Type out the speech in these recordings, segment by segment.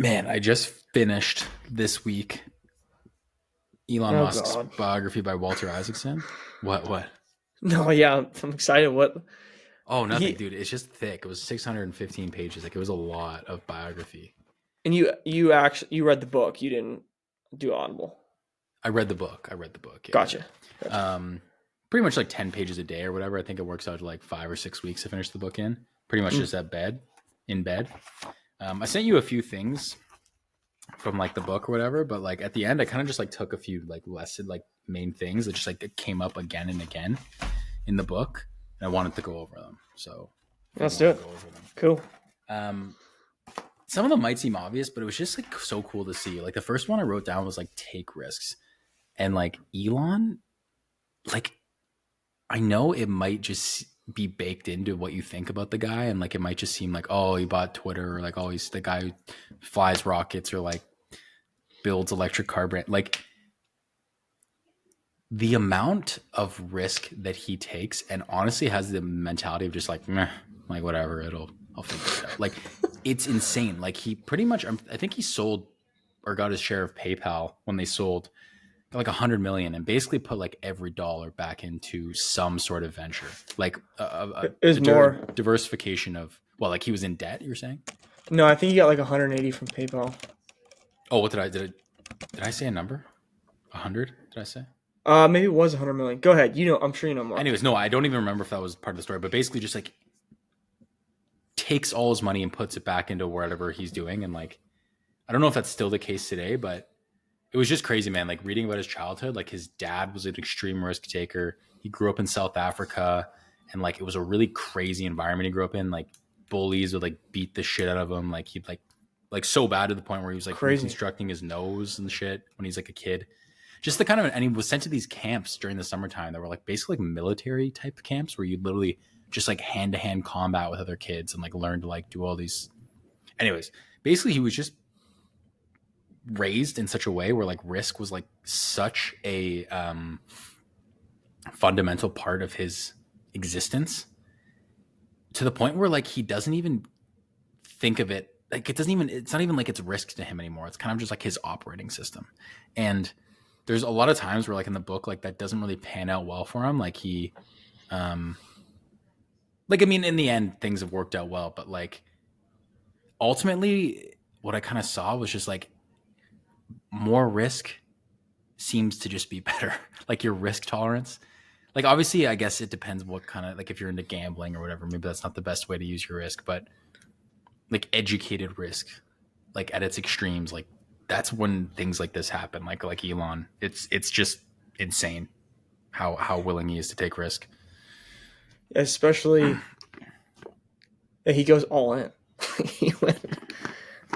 Man, I just finished this week Elon Oh Musk's God. biography by Walter Isaacson. What? No, yeah, I'm excited. What Oh, nothing, he dude. It's just thick. It was 615 pages. Like, it was a lot of biography. and you actually you read the book. You didn't do Audible. I read the book. Yeah. Gotcha. Gotcha. Um, Pretty much like 10 pages a day or whatever. I think it works out to like 5 or 6 weeks to finish the book in. Pretty much Mm. just in bed. I sent you a few things from like the book or whatever, but like at the end, I kind of just like took a few like lesson, like main things that just like it came up again and again in the book, and I wanted to go over them. So if you Let's do want to it. go over them, Cool. um, some of them might seem obvious, but it was just like so cool to see. Like the first one I wrote down was like take risks, and like Elon, like I know it might just be baked into what you think about the guy, and like it might just seem like, oh, he bought Twitter, or like, oh, he's the guy who flies rockets or like builds electric car brand. Like the amount of risk that he takes, and honestly has the mentality of just like, meh, like whatever, I'll figure it out. Like it's insane. Like he pretty much, I think he sold or got his share of PayPal when they sold like 100 million, and basically put like every dollar back into some sort of venture, like It was more. diversification of, well, like he was in debt, you're saying? No, I think you got like 180 from PayPal. Oh, what did I say a number? 100? Did I say? Maybe it was 100 million. Go ahead. I'm sure you know more. Anyways, no, I don't even remember if that was part of the story, but basically just like takes all his money and puts it back into whatever he's doing. And like, I don't know if that's still the case today, but it was just crazy, man. Like reading about his childhood, like his dad was an extreme risk taker. He grew up in South Africa, and like it was a really crazy environment he grew up in. Like bullies would like beat the shit out of him. Like he'd like so bad to the point where he was like Crazy. reconstructing his nose and shit when he's like a kid. Just the kind of, and he was sent to these camps during the summertime that were like basically like military type camps where you literally just like hand to hand combat with other kids and like learn to like do all these. Anyways, basically he was just raised in such a way where like risk was like such a fundamental part of his existence, to the point where like he doesn't even think of it like it's not even like it's risk to him anymore. It's kind of just like his operating system. And there's a lot of times where like in the book, like that doesn't really pan out well for him. Like he like I mean in the end things have worked out well, but like ultimately what I kind of saw was just like more risk seems to just be better. Like your risk tolerance. Like obviously, I guess it depends what kind of, like if you're into gambling or whatever, maybe that's not the best way to use your risk, but like educated risk, like at its extremes, like that's when things like this happen. Like Elon, it's just insane how willing he is to take risk. Especially, yeah, he goes all in. He went,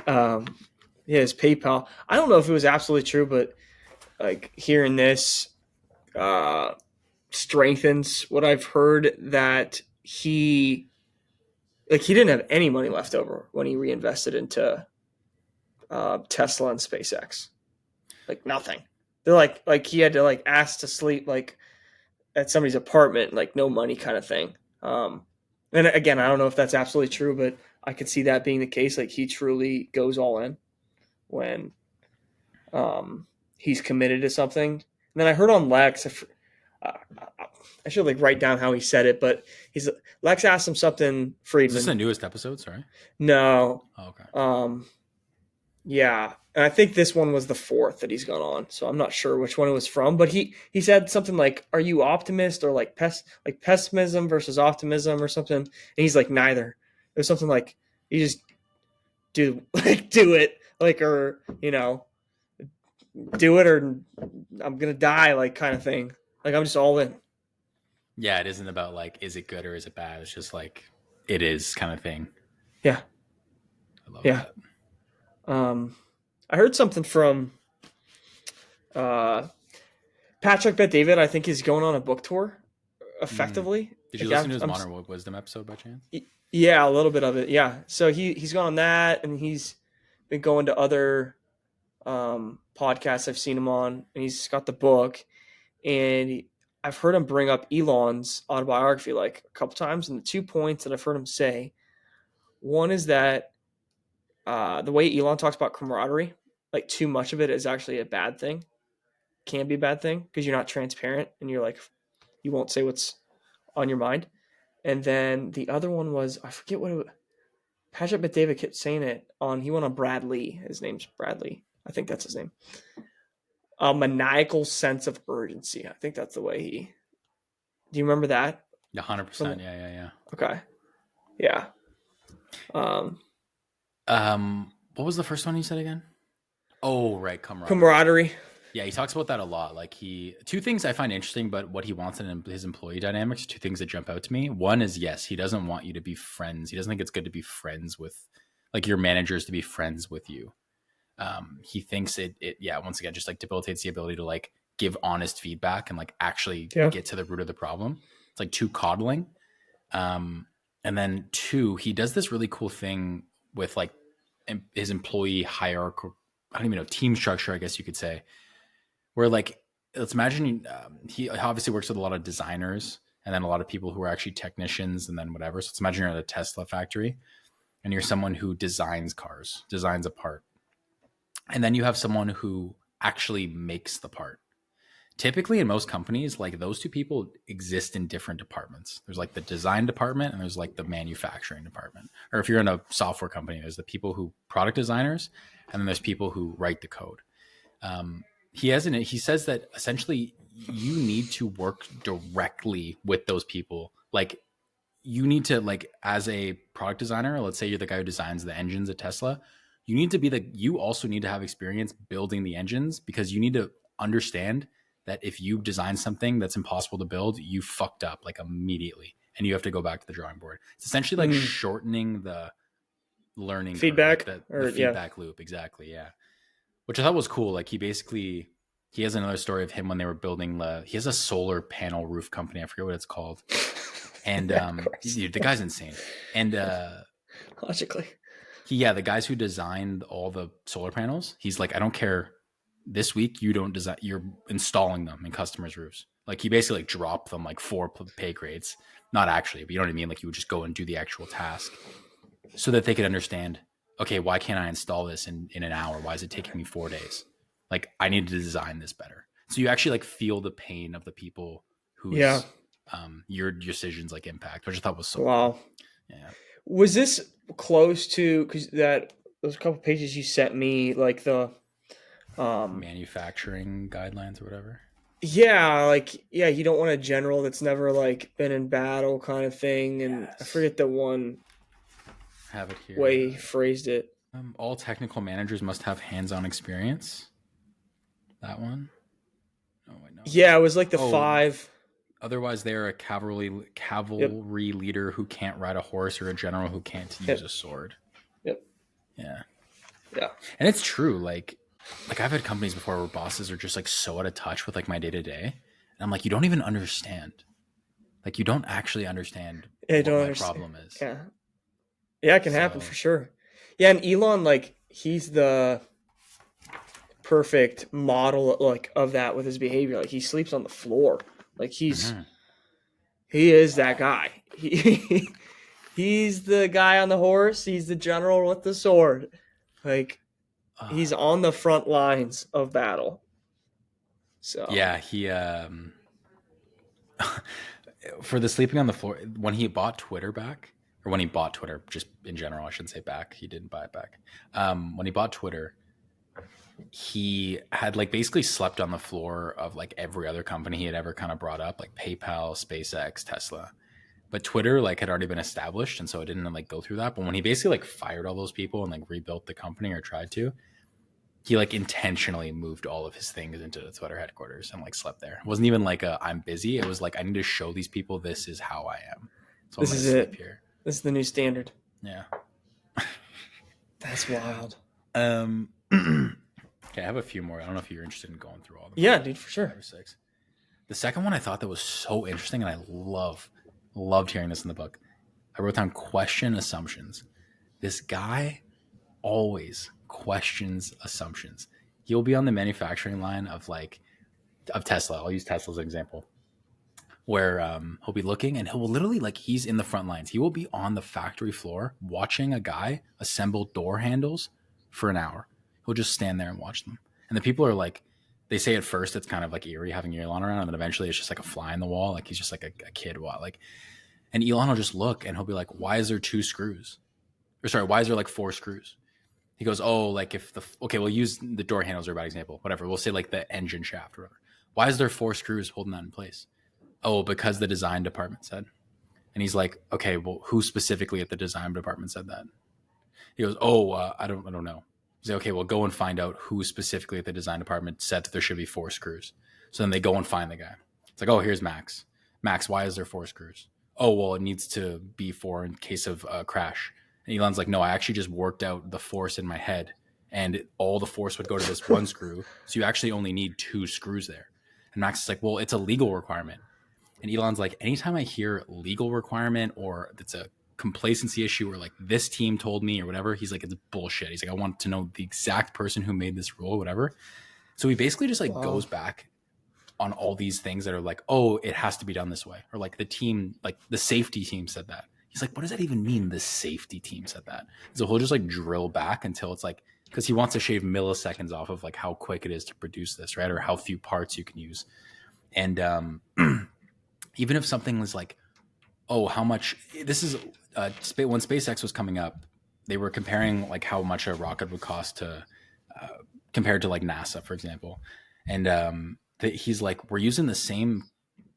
um, yeah, his PayPal. I don't know if it was absolutely true, but like hearing this uh, strengthens what I've heard that he didn't have any money left over when he reinvested into Tesla and SpaceX. Like nothing. They're like he had to like ask to sleep like at somebody's apartment, like no money kind of thing. And again, I don't know if that's absolutely true, but I could see that being the case. Like he truly goes all in when he's committed to something. And then I heard on Lex, uh, I should like write down how he said it, but Lex asked him something. Is this Friedman, the newest episode? Sorry. no, Oh, okay. yeah, and I think this one was the fourth that he's gone on, so I'm not sure which one it was from. But he said something like, "Are you optimist or like pessimism versus optimism or something?" And he's like, "Neither." It was something like, "You just do it like or do it or I'm gonna die like kind of thing. Like I'm just all in." Yeah, it isn't about like is it good or is it bad. It's just like it is kind of thing. Yeah, I love yeah. that. I heard something from uh, Patrick Bet David. I think he's going on a book tour effectively. Did you Like, listen to his Modern Wisdom episode by chance? yeah, a little bit of it. Yeah. So he's gone on that, and he's been going to other podcasts I've seen him on, and he's got the book. And I've heard him bring up Elon's autobiography like a couple times, and the 2 points that I've heard him say, one is that the way Elon talks about camaraderie, like too much of it is actually a bad thing. Can be a bad thing because you're not transparent and you're like you won't say what's on your mind. And then the other one was I forget what it was. Patrick McDavid kept saying it on. He went on Brad Lee. His name's Bradley. I think that's his name. A maniacal sense of urgency. I think that's the way he. Do you remember that? 100%. Yeah. Okay. Yeah. What was the first one you said again? Oh, right, Camaraderie. Yeah, he talks about that a lot. Like two things I find interesting, but what he wants in his employee dynamics, two things that jump out to me. One is, yes, he doesn't want you to be friends. He doesn't think it's good to be friends with, like, your managers to be friends with you. He thinks it, once again, just like debilitates the ability to like give honest feedback and like actually get to the root of the problem. It's like too coddling. And then two, he does this really cool thing with like his employee hierarchical, I don't even know, team structure, I guess you could say, where like, let's imagine he obviously works with a lot of designers and then a lot of people who are actually technicians and then whatever. So let's imagine you're at a Tesla factory and you're someone who designs cars, designs a part. And then you have someone who actually makes the part. Typically in most companies, like those two people exist in different departments. There's like the design department and there's like the manufacturing department. Or if you're in a software company, there's the people who product designers and then there's people who write the code. He says that essentially you need to work directly with those people. Like you need to, like, as a product designer, let's say you're the guy who designs the engines at Tesla, you also need to have experience building the engines because you need to understand that if you design something that's impossible to build, you fucked up like immediately and you have to go back to the drawing board. It's essentially like shortening the learning feedback curve, like the feedback loop. Exactly. Yeah. Which I thought was cool. Like he has another story of him when they were building he has a solar panel roof company. I forget what it's called. And dude, the guy's insane. And logically, the guys who designed all the solar panels, he's like, I don't care. This week you don't design, you're installing them in customers' roofs. Like he basically like dropped them like 4 pay grades. Not actually, but you know what I mean? Like you would just go and do the actual task so that they could understand, okay, why can't I install this in an hour? Why is it taking me 4 days? Like I need to design this better. So you actually like feel the pain of the people whose your decisions like impact, which I thought was so cool. Yeah. Was this close to, because those couple pages you sent me, like the manufacturing guidelines or whatever? You don't want a general that's never like been in battle kind of thing. And I forget the one have it here. way he phrased it. All technical managers must have hands-on experience. That one? Oh, wait, no. Yeah, it was like the 5. Otherwise, they're a cavalry leader who can't ride a horse or a general who can't use a sword. Yep. Yeah. Yeah. And it's true. Like I've had companies before where bosses are just like so out of touch with like my day-to-day. And I'm like, you don't even understand. Like you don't actually understand what my problem is. Yeah. Yeah, it can happen for sure. Yeah, and Elon, like, he's the perfect model like of that with his behavior. Like he sleeps on the floor. Like he is that guy. He's the guy on the horse. He's the general with the sword. Like he's on the front lines of battle. So yeah, he for the sleeping on the floor, when he bought Twitter back, or when he bought Twitter, just in general, I shouldn't say back. He didn't buy it back. When he bought Twitter, he had like basically slept on the floor of like every other company he had ever kind of brought up, like PayPal, SpaceX, Tesla. But Twitter like had already been established, and so it didn't like go through that. But when he basically like fired all those people and like rebuilt the company or tried to, he like intentionally moved all of his things into the Twitter headquarters and like slept there. It wasn't even like I'm busy. It was like I need to show these people this is how I am. So this is it. Here. This is the new standard. Yeah. That's wild. Okay, I have a few more. I don't know if you're interested in going through all of them. Yeah, dude, for sure. 5 or 6. The second one I thought that was so interesting, and I loved hearing this in the book. I wrote down question assumptions. This guy always questions assumptions. He'll be on the manufacturing line of Tesla. I'll use Tesla as an example. where he'll be looking and he'll literally like he's in the front lines. He will be on the factory floor watching a guy assemble door handles for an hour. He'll just stand there and watch them. And the people are like, they say at first it's kind of like eerie having Elon around, and then eventually it's just like a fly in the wall. Like he's just like a kid. Like, and Elon will just look and he'll be like, why is there 2 screws? Or sorry, why is there like 4 screws? He goes, oh, like if okay, we'll use the door handles are a bad example. Whatever. We'll say like the engine shaft or whatever. Why is there 4 screws holding that in place? Oh, because the design department said. And he's like, okay, well, who specifically at the design department said that? He goes, oh, I don't know. He's like, okay, well, go and find out who specifically at the design department said that there should be 4 screws. So then they go and find the guy. It's like, oh, here's Max. Max, why is there 4 screws? Oh, well, it needs to be 4 in case of a crash. And Elon's like, no, I actually just worked out the force in my head, and all the force would go to this 1 screw. So you actually only need 2 screws there. And Max is like, well, it's a legal requirement. And Elon's like, anytime I hear legal requirement or it's a complacency issue or like this team told me or whatever, he's like, it's bullshit. He's like, I want to know the exact person who made this rule, whatever. So he basically just like goes back on all these things that are like, oh, it has to be done this way. Or like the team, like the safety team said that. He's like, what does that even mean? The safety team said that. So he'll just like drill back until it's like, because he wants to shave milliseconds off of like how quick it is to produce this, right? Or how few parts you can use. And even if something was like, oh, how much this is when SpaceX was coming up, they were comparing like how much a rocket would cost to compared to like NASA, for example. And he's like, we're using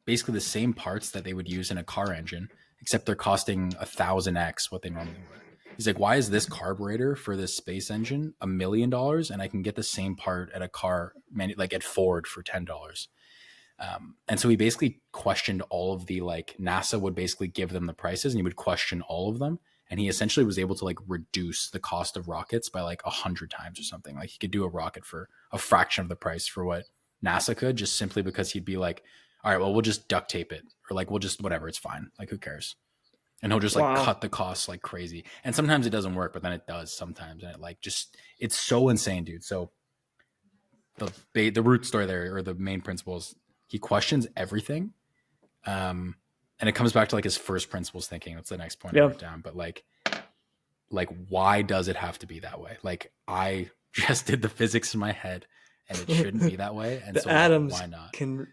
basically the same parts that they would use in a car engine, except they're costing 1,000x what they normally would. He's like, why is this carburetor for this space engine $1 million and I can get the same part at a car like at Ford for $10? And so he basically questioned all of the, like NASA would basically give them the prices and he would question all of them. And he essentially was able to like reduce the cost of rockets by like 100 times or something. Like he could do a rocket for a fraction of the price for what NASA could, just simply because he'd be like, all right, well, we'll just duct tape it, or like, we'll just, whatever, it's fine. Like, who cares? And he'll just like cut the costs like crazy. And sometimes it doesn't work, but then it does sometimes. And it like, just, it's so insane, dude. So the root story there, or the main principles, he questions everything. And it comes back to like his first principles thinking. That's the next point I wrote down. But like, why does it have to be that way? Like, I just did the physics in my head and it shouldn't be that way. And the so atoms why not? Can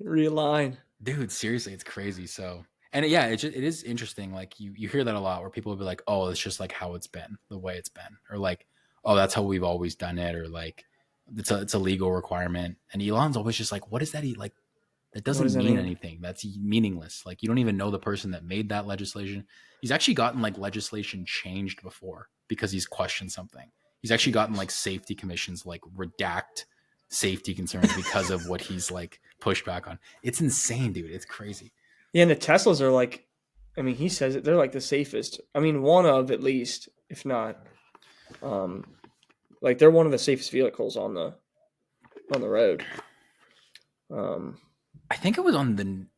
realign. Dude, seriously, it's crazy. So, and yeah, it is interesting. Like you hear that a lot where people will be like, oh, it's just like how it's been, the way it's been. Or like, oh, that's how we've always done it. Or like, it's a legal requirement. And Elon's always just like, what does that like? That doesn't mean anything. That's meaningless. Like, you don't even know the person that made that legislation. He's actually gotten like legislation changed before because he's questioned something. He's actually gotten like safety commissions like redact safety concerns because of what he's like pushed back on. It's insane, dude. It's crazy. Yeah, and the Teslas are like, I mean, he says it, they're like the safest. I mean, one of at least, if not, like they're one of the safest vehicles on the road. I think it was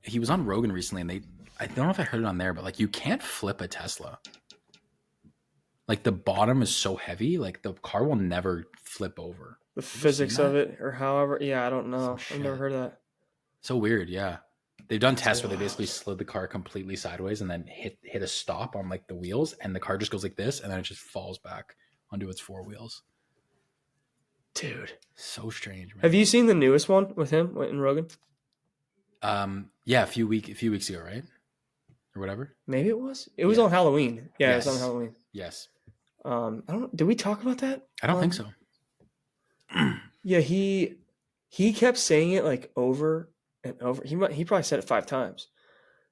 he was on Rogan recently, and I don't know if I heard it on there, but like you can't flip a Tesla. Like the bottom is so heavy, like the car will never flip over. The physics of it, or however, yeah, I don't know. I've never heard of that. So weird, yeah. They've done tests where they basically slid the car completely sideways and then hit a stop on like the wheels, and the car just goes like this, and then it just falls back onto its 4 wheels. Dude, so strange, man. Have you seen the newest one with him in Rogan? Yeah, a few weeks ago, right? Or whatever. Maybe it was. It was on Halloween. Yeah, yes. It was on Halloween. Yes. I don't. Did we talk about that? I don't think so. Yeah, he kept saying it like over and over. He probably said it 5 times.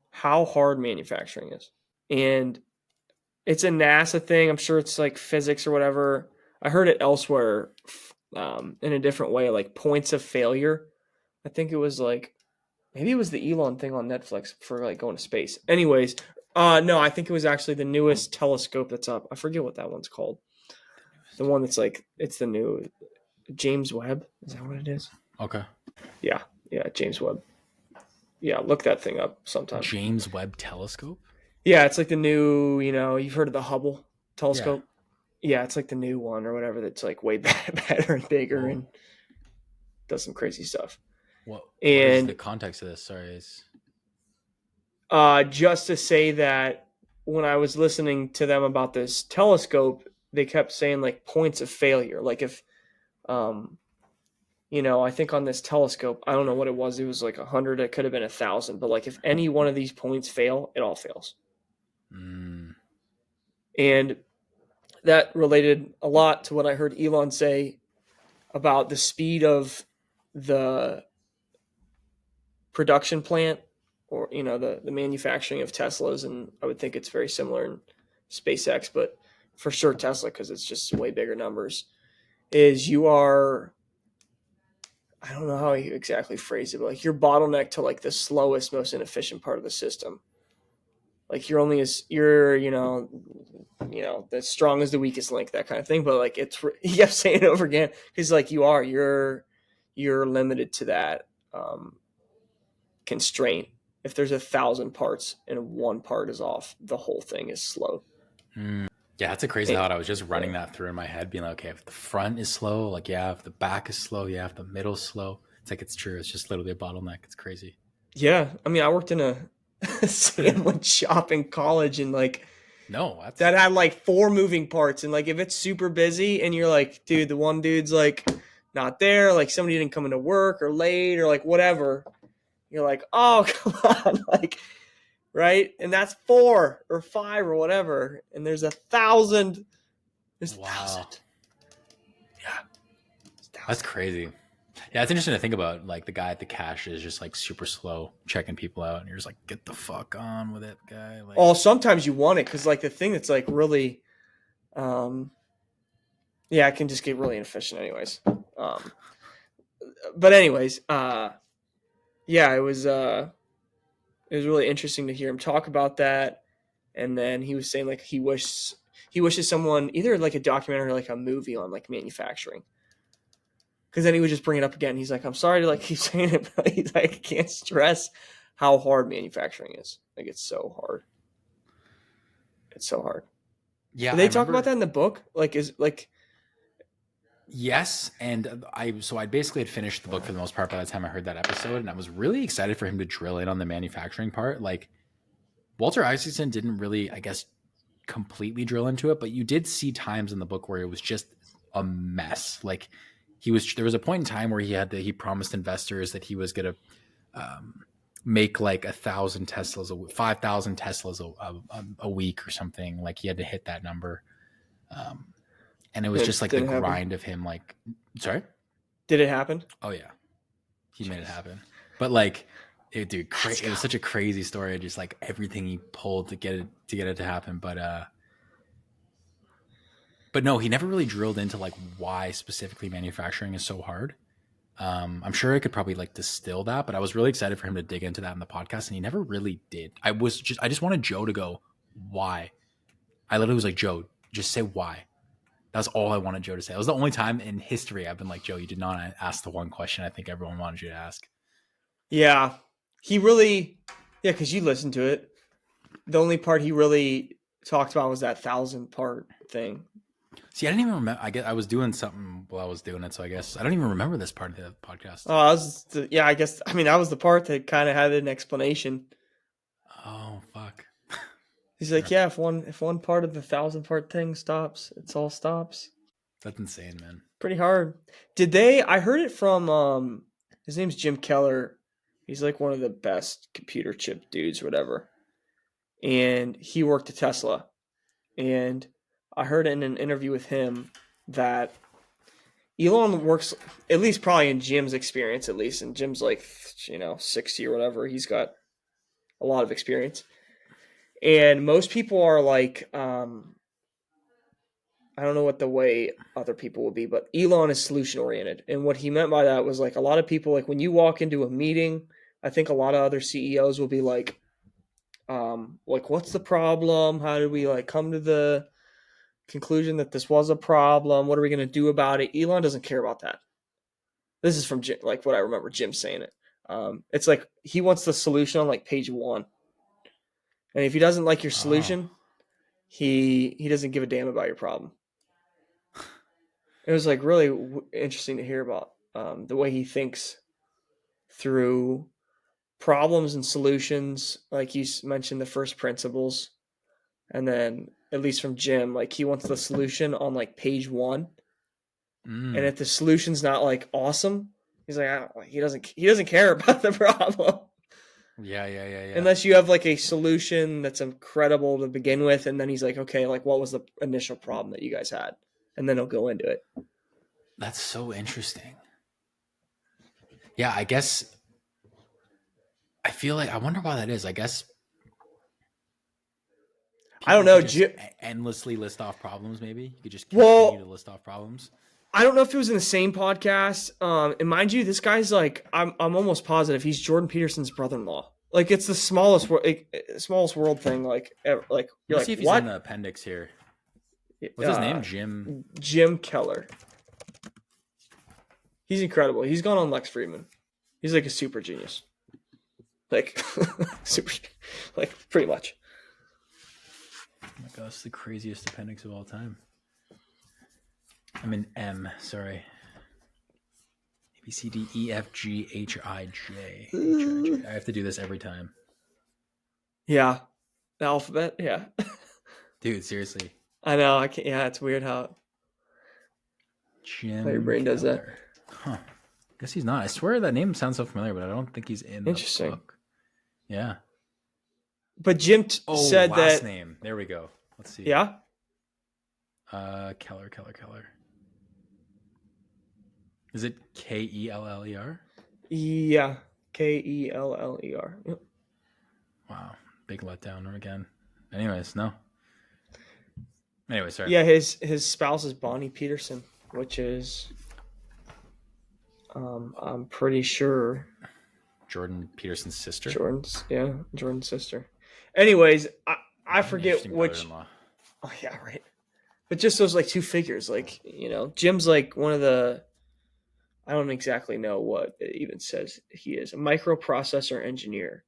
How hard manufacturing is, and it's a NASA thing. I'm sure it's like physics or whatever. I heard it elsewhere, in a different way, like points of failure. I think it was like, maybe it was the Elon thing on Netflix for like going to space. Anyways, no, I think it was actually the newest telescope that's up. I forget what that one's called. The one that's like, it's the new James Webb. Is that what it is? Okay. Yeah, James Webb. Yeah, look that thing up sometime. James Webb telescope? Yeah, it's like the new, you've heard of the Hubble telescope? Yeah, it's like the new one or whatever that's like way better and bigger and does some crazy stuff. What is the context of this? Sorry. Just to say that when I was listening to them about this telescope, they kept saying like points of failure. Like if, um, I think on this telescope, I don't know what it was. It was like 100. It could have been 1,000. But like if any one of these points fail, it all fails. Mm. And that related a lot to what I heard Elon say about the speed of the production plant, or the manufacturing of Teslas. And I would think it's very similar in SpaceX, but for sure Tesla, because it's just way bigger numbers, is you are, I don't know how you exactly phrase it, but like you're bottlenecked to like the slowest, most inefficient part of the system. Like you're only as you're, the strong as the weakest link, that kind of thing. But like he kept saying it over again, because like you're limited to that constraint. If there's 1,000 parts and one part is off, the whole thing is slow. Mm. Yeah, that's a crazy thought. I was just running that through in my head, being like, okay, if the front is slow, like, yeah, if the back is slow, yeah, if the middle's slow. It's like, it's true. It's just literally a bottleneck. It's crazy. Yeah. I mean, I worked in a sandwich shop in college, and like that had like 4 moving parts. And like if it's super busy and you're like, dude, the one dude's like not there, like somebody didn't come into work or late or like whatever, you're like, oh, come on. Like, right? And that's 4 or 5 or whatever. And there's 1,000. There's 1,000. Yeah. That's crazy. Yeah, it's interesting to think about. Like the guy at the cash is just like super slow checking people out, and you're just like, get the fuck on with it, guy. Like, oh, sometimes you want it, because like the thing that's like really, it can just get really inefficient anyways. But anyways, it was really interesting to hear him talk about that. And then he was saying like he wishes someone, either like a documentary or like a movie on like manufacturing. Because then he would just bring it up again. He's like, I'm sorry to like keep saying it, but he's like, I can't stress how hard manufacturing is. Like it's so hard. It's so hard. Yeah. Did they talk about that in the book? Like yes, and I basically had finished the book for the most part by the time I heard that episode, and I was really excited for him to drill in on the manufacturing part. Like Walter Isaacson didn't really, I guess, completely drill into it, but you did see times in the book where it was just a mess. Like there was a point in time where he promised investors that he was going to make like 1,000 Teslas, 5,000 Teslas a week or something. Like he had to hit that number. And it was just like the grind of him. Like, sorry, did it happen? Oh yeah, he made it happen. But like, it was such a crazy story. Just like everything he pulled to get it to happen. But no, he never really drilled into like why specifically manufacturing is so hard. I'm sure I could probably like distill that, but I was really excited for him to dig into that in the podcast, and he never really did. I just wanted Joe to go, why? I literally was like, Joe, just say why. That's all I wanted Joe to say. It was the only time in history I've been like, Joe, you did not ask the one question I think everyone wanted you to ask. Yeah. He really, because you listened to it. The only part he really talked about was that 1,000 part thing. See, I didn't even remember. I was doing something while I was doing it, so I guess I don't even remember this part of the podcast. Oh, I guess, that was the part that kind of had an explanation. Oh, fuck. He's like, yeah, if one part of the 1,000 part thing stops, it all stops. That's insane, man. Pretty hard. I heard it from, his name's Jim Keller. He's like one of the best computer chip dudes or whatever. And he worked at Tesla. And I heard in an interview with him that Elon works, at least probably in Jim's experience, at least, and Jim's like, 60 or whatever. He's got a lot of experience. And most people are like, I don't know what the way other people would be, but Elon is solution oriented. And what he meant by that was like a lot of people, like when you walk into a meeting, I think a lot of other CEOs will be like, what's the problem? How did we like come to the conclusion that this was a problem? What are we going to do about it? Elon doesn't care about that. This is from Jim, like what I remember Jim saying it. It's like he wants the solution on like page 1. And if he doesn't like your solution, he doesn't give a damn about your problem. It was like really interesting to hear about the way he thinks through problems and solutions. Like you mentioned, the first principles, and then at least from Jim, like he wants the solution on like page 1. And if the solution's not like awesome, he's like, he doesn't care about the problem. Yeah. Unless you have like a solution that's incredible to begin with, and then he's like, okay, like what was the initial problem that you guys had, and then he'll go into it. That's so interesting. Yeah, I guess I feel like I wonder why that is. I guess I don't know. Endlessly list off problems. Maybe you could just continue to list off problems. I don't know if it was in the same podcast. And mind you, this guy's like, I'm almost positive he's Jordan Peterson's brother-in-law. Like it's the smallest world thing. Like ever. Like you're Let's like, see if he's what? in the appendix here. What's his name? Jim Keller. He's incredible. He's gone on Lex Fridman. He's like a super genius. Like pretty much. Oh my gosh, the craziest appendix of all time. I'm in M, sorry. A, B, C, D, E, F, G, H, I, J. I have to do this every time. Yeah. The alphabet, yeah. Dude, seriously. I know, I can't, yeah, it's weird how Jim your brain does that. Huh. Guess he's not. I swear that name sounds so familiar, but I don't think he's in the book. Yeah. But Jim said last that name. There we go. Let's see. Yeah. Keller. Is it Keller? Yeah. Keller. Yep. Wow. Big letdown again. Anyways, no. Anyway, sorry. Yeah, his spouse is Bonnie Peterson, which is I'm pretty sure Jordan Peterson's sister. Jordan's sister. Anyways, I forget which. Oh yeah, right. But just those like two figures, like Jim's like one of the. I don't exactly know what it even says he is. A microprocessor engineer,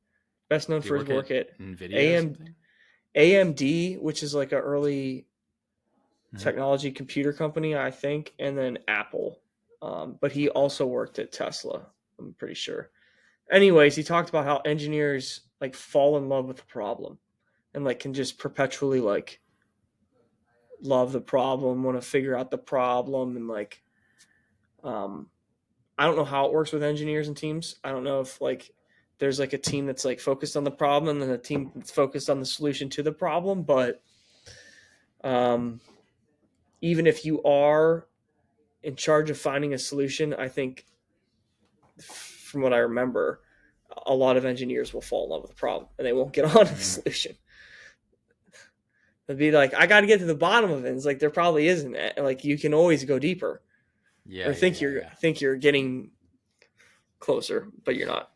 best known for his work at NVIDIA AMD, which is like an early technology computer company, I think, and then Apple. But he also worked at Tesla, I'm pretty sure. Anyways, he talked about how engineers like fall in love with the problem and like can just perpetually like love the problem, want to figure out the problem, and like I don't know how it works with engineers and teams. I don't know if like there's like a team that's like focused on the problem and then a team that's focused on the solution to the problem, but even if you are in charge of finding a solution, I think from what I remember, a lot of engineers will fall in love with the problem and they won't get on to the solution. They'll be like, I got to get to the bottom of it. It's like there probably isn't. Like you can always go deeper. Yeah. Or think you're getting closer, but you're not.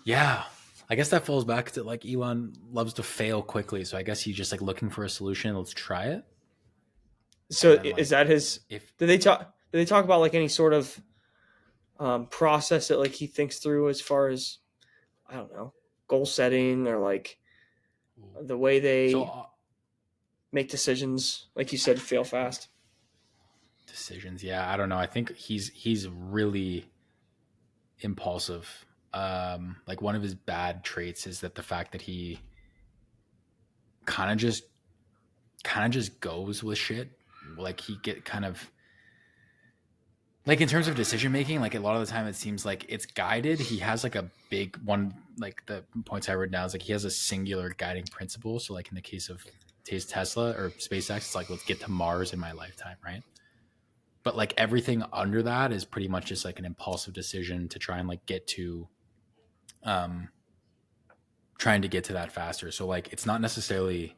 Yeah. I guess that falls back to like Elon loves to fail quickly. So I guess he's just like looking for a solution. Let's try it. So then, is that his? Did they talk about like any sort of process that like he thinks through as far as I don't know, goal setting or like the way they make decisions? Like you said, fail fast. Decisions, yeah. I don't know. I think he's really impulsive. Like one of his bad traits is that the fact that he kind of just goes with shit. Like he get kind of like in terms of decision making, like a lot of the time it seems like it's guided. He has like a big one, like the points I wrote down is like he has a singular guiding principle. So like in the case of Tesla or SpaceX, it's like let's get to Mars in my lifetime, right? But like everything under that is pretty much just like an impulsive decision to try and like get to trying to get to that faster. So like it's not necessarily,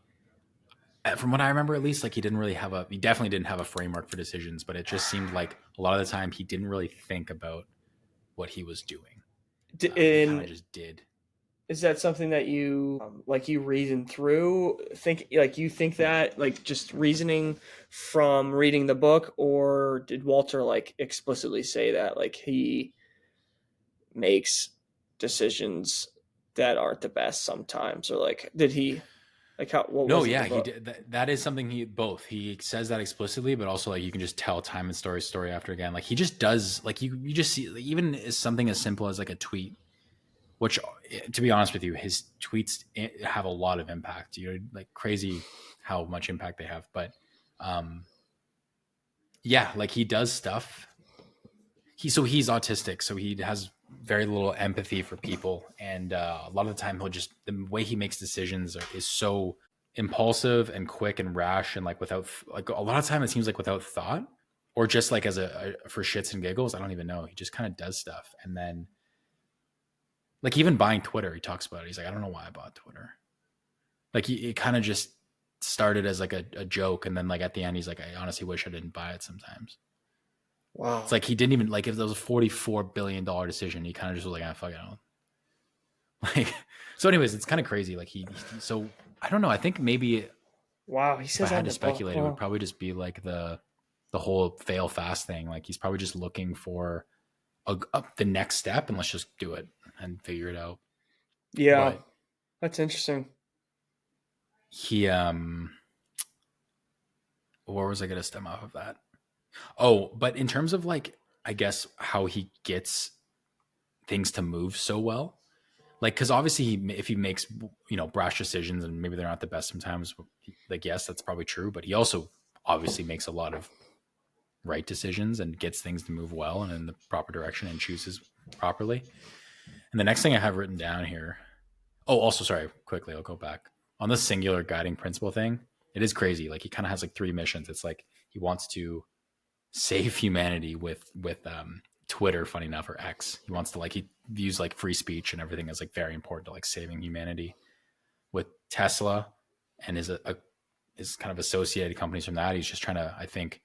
from what I remember at least, like he definitely didn't have a framework for decisions, but it just seemed like a lot of the time he didn't really think about what he was doing. He kind of just did. Is that something that you like you reason through? You think that like just reasoning from reading the book, or did Walter like explicitly say that like he makes decisions that aren't the best sometimes, or like did he like how? What no, was yeah, he did. That is something he says that explicitly, but also like you can just tell time and story after again. Like he just does like you just see like, even as something as simple as like a tweet. which, to be honest with you, his tweets have a lot of impact. You're like crazy how much impact they have. But yeah, like he does stuff. He's autistic, so he has very little empathy for people, and a lot of the time the way he makes decisions is so impulsive and quick and rash, and like without like a lot of time it seems like without thought, or just like as a for shits and giggles. I don't even know. He just kind of does stuff, and then like even buying Twitter, he talks about it. He's like, I don't know why I bought Twitter. Like it kind of just started as like a joke, and then like at the end, he's like, I honestly wish I didn't buy it sometimes. Wow. It's like he didn't even like if there was a $44 billion decision, he kind of just was like, ah, fuck it. Like, so anyways, it's kind of crazy. Like so I don't know. I think maybe Wow. He if says I had that to speculate, it would probably just be like the whole fail fast thing. Like he's probably just looking for the next step, and let's just do it and figure it out. Yeah. But that's interesting. he where was I going to stem off of that? Oh, but in terms of like, I guess how he gets things to move so well, like, because obviously if he makes, brash decisions and maybe they're not the best sometimes, like, yes, that's probably true, but he also obviously makes a lot of right decisions and gets things to move well and in the proper direction and chooses properly. And the next thing I have written down here, also, sorry, quickly, I'll go back on the singular guiding principle thing. It is crazy. Like he kind of has like 3 missions. It's like he wants to save humanity with Twitter, funny enough, or X. He wants to like, he views like free speech and everything as like very important to like saving humanity. With Tesla and is kind of associated companies from that, he's just trying to, I think,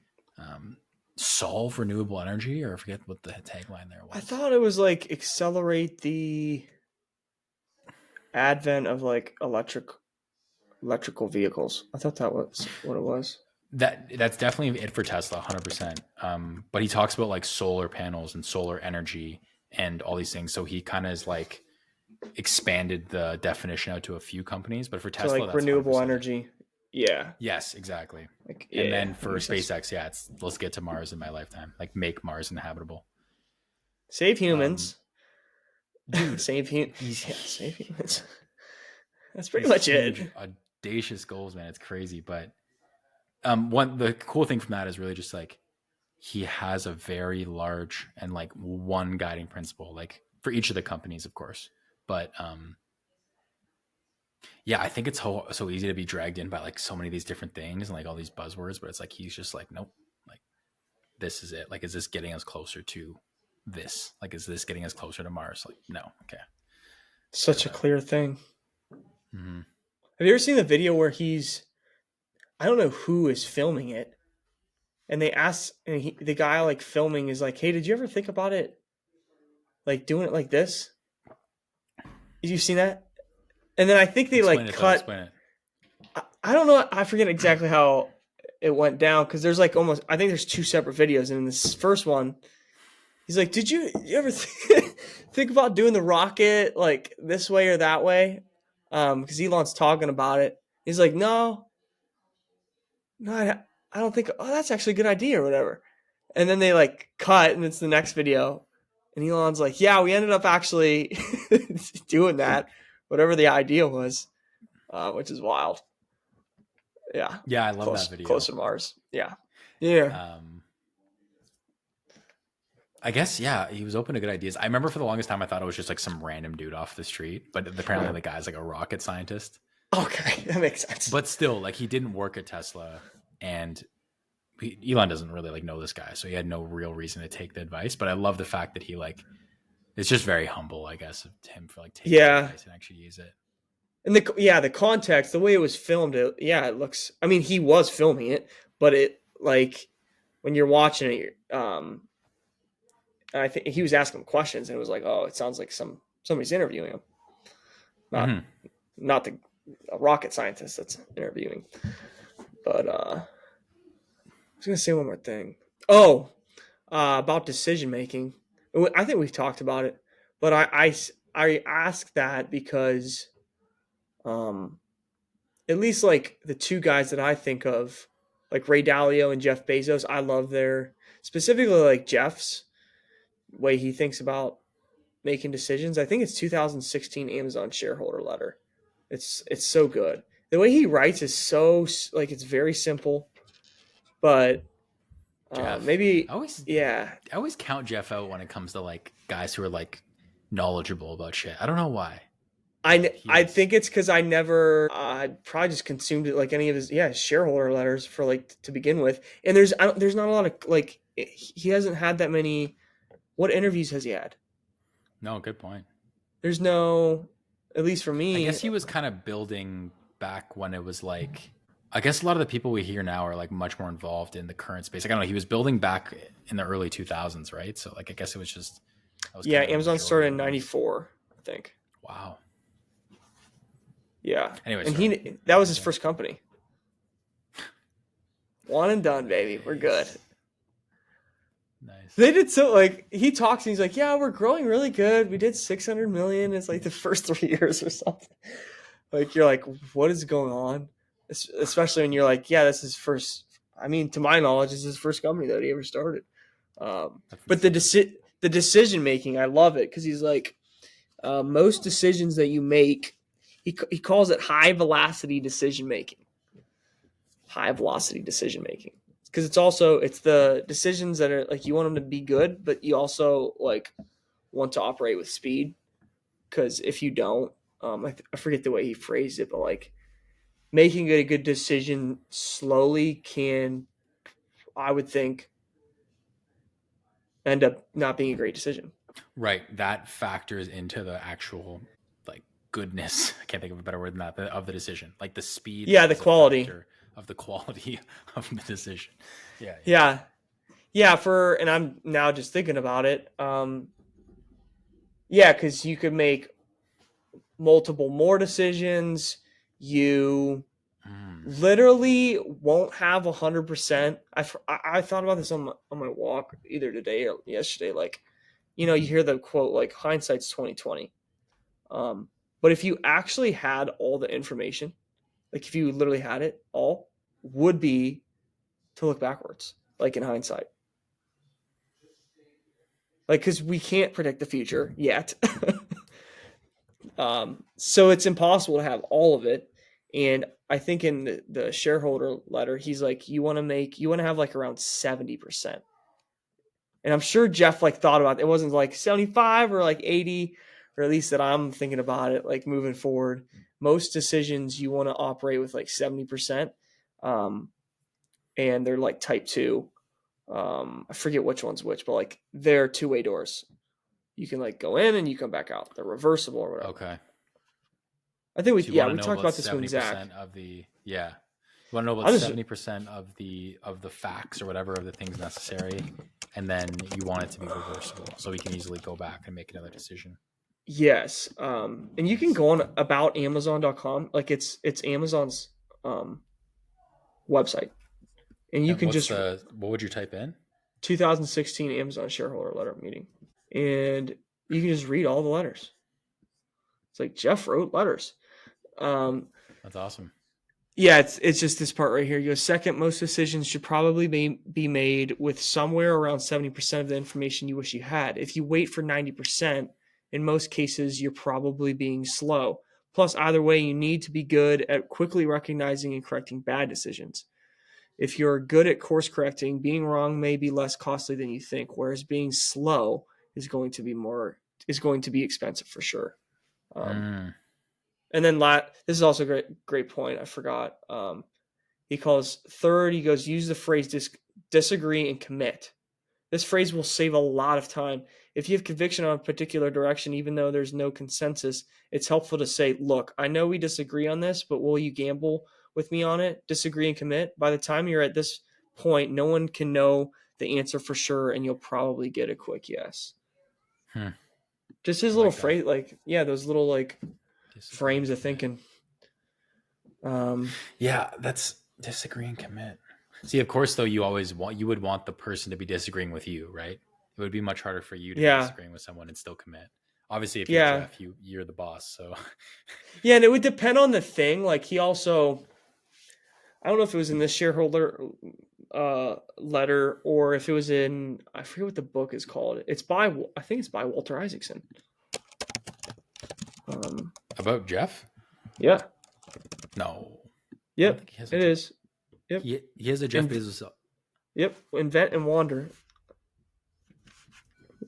solve renewable energy, or I forget what the tagline there was. I thought it was like accelerate the advent of like electrical vehicles. I thought that was what it was. That's definitely it for Tesla, 100%. But he talks about like solar panels and solar energy and all these things. So he kind of is like expanded the definition out to a few companies. But for Tesla, so like that's renewable 100%. energy. Yeah. Yes, exactly. Like, and then for SpaceX, it's let's get to Mars in my lifetime. Like make Mars inhabitable. Save humans. Dude, save humans. That's pretty much it. Audacious goals, man. It's crazy. But the cool thing from that is really just like he has a very large and like one guiding principle, like for each of the companies, of course. But yeah, I think it's so easy to be dragged in by like so many of these different things and like all these buzzwords, but it's like he's just like, nope, like this is it. Like, is this getting us closer to this? Like, is this getting us closer to Mars? Like, no, okay. Such a clear thing. Mm-hmm. Have you ever seen the video where I don't know who is filming it, and they ask, and the guy like filming is like, "Hey, did you ever think about it, like doing it like this?" Have you seen that? And then I think they Explain like it, cut. I don't know. I forget exactly how it went down because there's like I think there's 2 separate videos, and in this first one, he's like, "Did you ever think about doing the rocket like this way or that way?" Because Elon's talking about it. He's like, "No, I don't think. Oh, that's actually a good idea or whatever." And then they like cut, and it's the next video, and Elon's like, "Yeah, we ended up actually doing that, whatever the idea was," which is wild. Yeah, yeah, I love that video. Close to Mars. Yeah. I guess, yeah, he was open to good ideas. I remember for the longest time I thought it was just like some random dude off the street, but apparently the guy's like a rocket scientist. Okay, that makes sense. But still, like he didn't work at Tesla, and Elon doesn't really like know this guy, so he had no real reason to take the advice. But I love the fact that he like it's just very humble, I guess, of him for like taking the advice and actually use it. And the context, the way it was filmed, it looks. I mean, he was filming it, but it like when you're watching it, I think he was asking him questions, and it was like, oh, it sounds like somebody's interviewing him, not a rocket scientist that's interviewing. But I was gonna say one more thing. Oh, about decision making. I think we've talked about it, but I asked that because, at least like the 2 guys that I think of, like Ray Dalio and Jeff Bezos, I love specifically like Jeff's way he thinks about making decisions. I think it's 2016 Amazon shareholder letter. It's so good. The way he writes is so like it's very simple, but Jeff. maybe I always yeah. I always count Jeff out when it comes to like guys who are like knowledgeable about shit. I don't know why. He I is think it's because I never I probably just consumed it like any of his shareholder letters for like to begin with. And there's not a lot of like he hasn't had that many. What interviews has he had? no good point. There's no, at least for I me. guess he was kind of building back when it was like I guess a lot of the people we hear now are like much more involved in the current space. Like I don't know, he was building back in the early 2000s, right? So like I guess it was just that was Yeah, kind of the Amazon majority started of in the news. '94, I think. Wow. Yeah, Anyway, and sorry. that was his first company. One and done, baby. We're good. Nice. Nice. They did so like he talks and he's like, yeah, we're growing really good. We did 600 million. It's like the first 3 years or something. Like you're like, what is going on? Especially when you're like, yeah, this is first. I mean, to my knowledge, this is his first company that he ever started. That's But insane. the decision making, I love it because he's like, most decisions that you make, he calls it high velocity decision making. High velocity decision making because it's the decisions that are like you want them to be good, but you also like want to operate with speed because if you don't, I forget the way he phrased it, but like making a good decision slowly can, I would think, end up not being a great decision. Right. That factors into the actual like goodness. I can't think of a better word than that of the decision. Like the speed Yeah, the is a quality. factor of the quality of the decision. Yeah. Yeah. Yeah, yeah. And I'm now just thinking about it. Yeah, because you could make multiple more decisions. You literally won't have 100%. I thought about this on my walk either today or yesterday. Like, you hear the quote like hindsight's 2020. But if you actually had all the information, like if you literally had it all, would be to look backwards, like in hindsight. Like, because we can't predict the future yet. So it's impossible to have all of it. And I think in the shareholder letter, he's like, you want to have like around 70%. And I'm sure Jeff like thought about it. It wasn't like 75 or like 80, or at least that I'm thinking about it, like moving forward. Most decisions you want to operate with like 70%. And they're like type two. I forget which one's which, but like they're two-way doors. You can like go in and you come back out. They're reversible or whatever. Okay. I think So you want to we know talked about about this with Zach. 70% of the yeah. You want to know about I'll just 70% of the facts or whatever of the things necessary, and then you want it to be reversible, so we can easily go back and make another decision. yes. And you can Nice. go on about Amazon.com. Like it's Amazon's website. And you And can just what would you type in? 2016 Amazon shareholder letter meeting. And you can just read all the letters. It's like Jeff wrote letters. That's awesome. Yeah, it's just this part right here. You go, second, most decisions should probably be made with somewhere around 70% of the information you wish you had. If you wait for 90%, in most cases, you're probably being slow. Plus, either way, you need to be good at quickly recognizing and correcting bad decisions. If you're good at course correcting, being wrong may be less costly than you think, whereas being slow is going to be expensive for sure. Um, and then this is also a great point. I forgot. He calls third. He goes, use the phrase disagree and commit. This phrase will save a lot of time. If you have conviction on a particular direction, even though there's no consensus, it's helpful to say, look, I know we disagree on this, but will you gamble with me on it? Disagree and commit. By the time you're at this point, no one can know the answer for sure, and you'll probably get a quick yes. Just his I little like that. phrase, like, yeah, those little like Disagree frames and of commit. thinking. Yeah, that's disagree and commit. See, of course, though, you would want the person to be disagreeing with you, right? It would be much harder for you to be Yeah. disagreeing with someone and still commit. Obviously, if you're Yeah. Jeff, you're the boss. So Yeah, and it would depend on the thing. Like he also, I don't know if it was in this shareholder letter or if it was in, I forget what the book is called. I think it's by Walter Isaacson. About Jeff? Yeah. No. I don't Yep. think he has It is. Yep. He has a Jeff Bezos. Yep. Invent and Wander.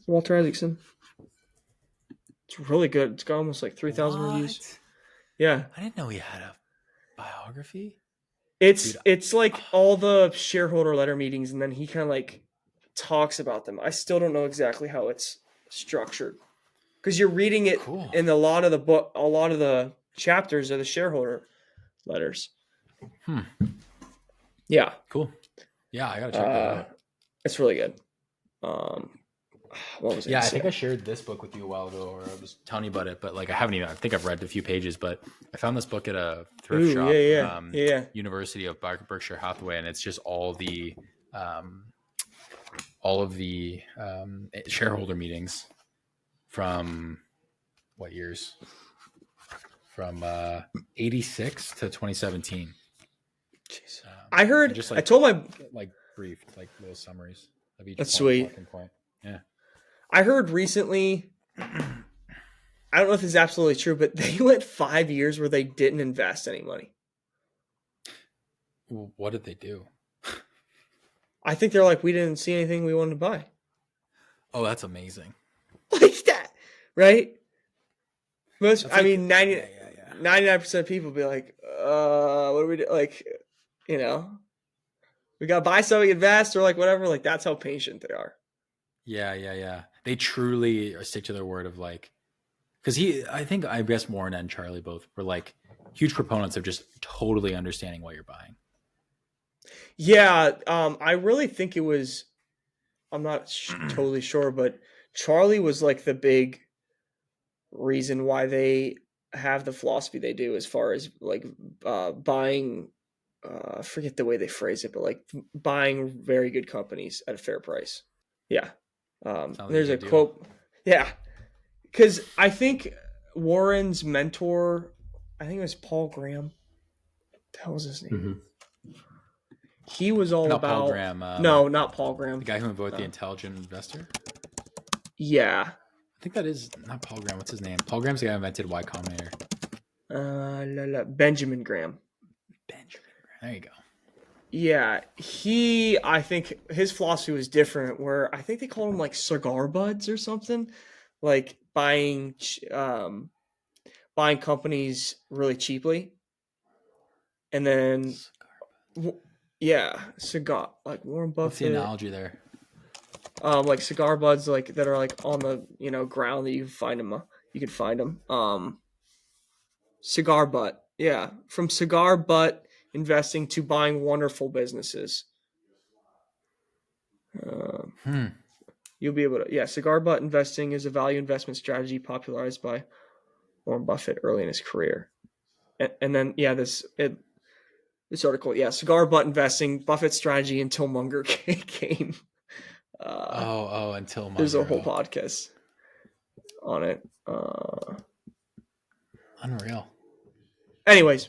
Walter Isaacson. It's really good. It's got almost like 3,000 reviews. Yeah. I didn't know he had a biography. It's like all the shareholder letter meetings, and then he kind of like talks about them. I still don't know exactly how it's structured, because you're reading it in a lot of the chapters are the shareholder letters. Yeah. Cool. Yeah, I gotta check that out. It's really good. What was it? Yeah, I think I shared this book with you a while ago, or I was telling you about it, but like I think I've read a few pages, but I found this book at a thrift shop, University of Berkshire Hathaway, and it's just all of the shareholder meetings from what years? From 86 to 2017. Jeez. I heard. Just I told my brief little summaries of each. That's sweet. Point. Yeah. I heard recently, I don't know if it's absolutely true, but they went 5 years where they didn't invest any money. What did they do? I think they're like, we didn't see anything we wanted to buy. Oh, that's amazing. Like that, right? Most, I mean, 99% of people be like, what do we do? Like, we got to buy something, invest, or like whatever. Like, that's how patient they are. Yeah. They truly stick to their word of like, because I guess Warren and Charlie both were like huge proponents of just totally understanding what you're buying. Yeah, I really think it was, I'm not totally sure, but Charlie was like the big reason why they have the philosophy they do as far as like buying, I forget the way they phrase it, but like buying very good companies at a fair price. Yeah. There's a quote. Yeah. Because I think Warren's mentor, I think it was Paul Graham. What the hell was his name? Mm-hmm. He was all not about... Paul Graham. No, not Paul Graham. The guy who invented the Intelligent Investor? Yeah. I think that is not Paul Graham. What's his name? Paul Graham's the guy who invented Y Combinator. Benjamin Graham. There you go. Yeah, I think his philosophy was different, where I think they called them like cigar buds or something, like buying companies really cheaply, and then cigar, like Warren Buffett. What's the analogy there? Like cigar buds, like that are like on the ground that you can find them. Cigar butt, yeah, from cigar butt investing to buying wonderful businesses. You'll be able to, cigar butt investing is a value investment strategy popularized by Warren Buffett early in his career. And then, this article, cigar butt investing, Buffett's strategy until Munger came. Until Munger. There's a whole podcast on it. Unreal. Anyways,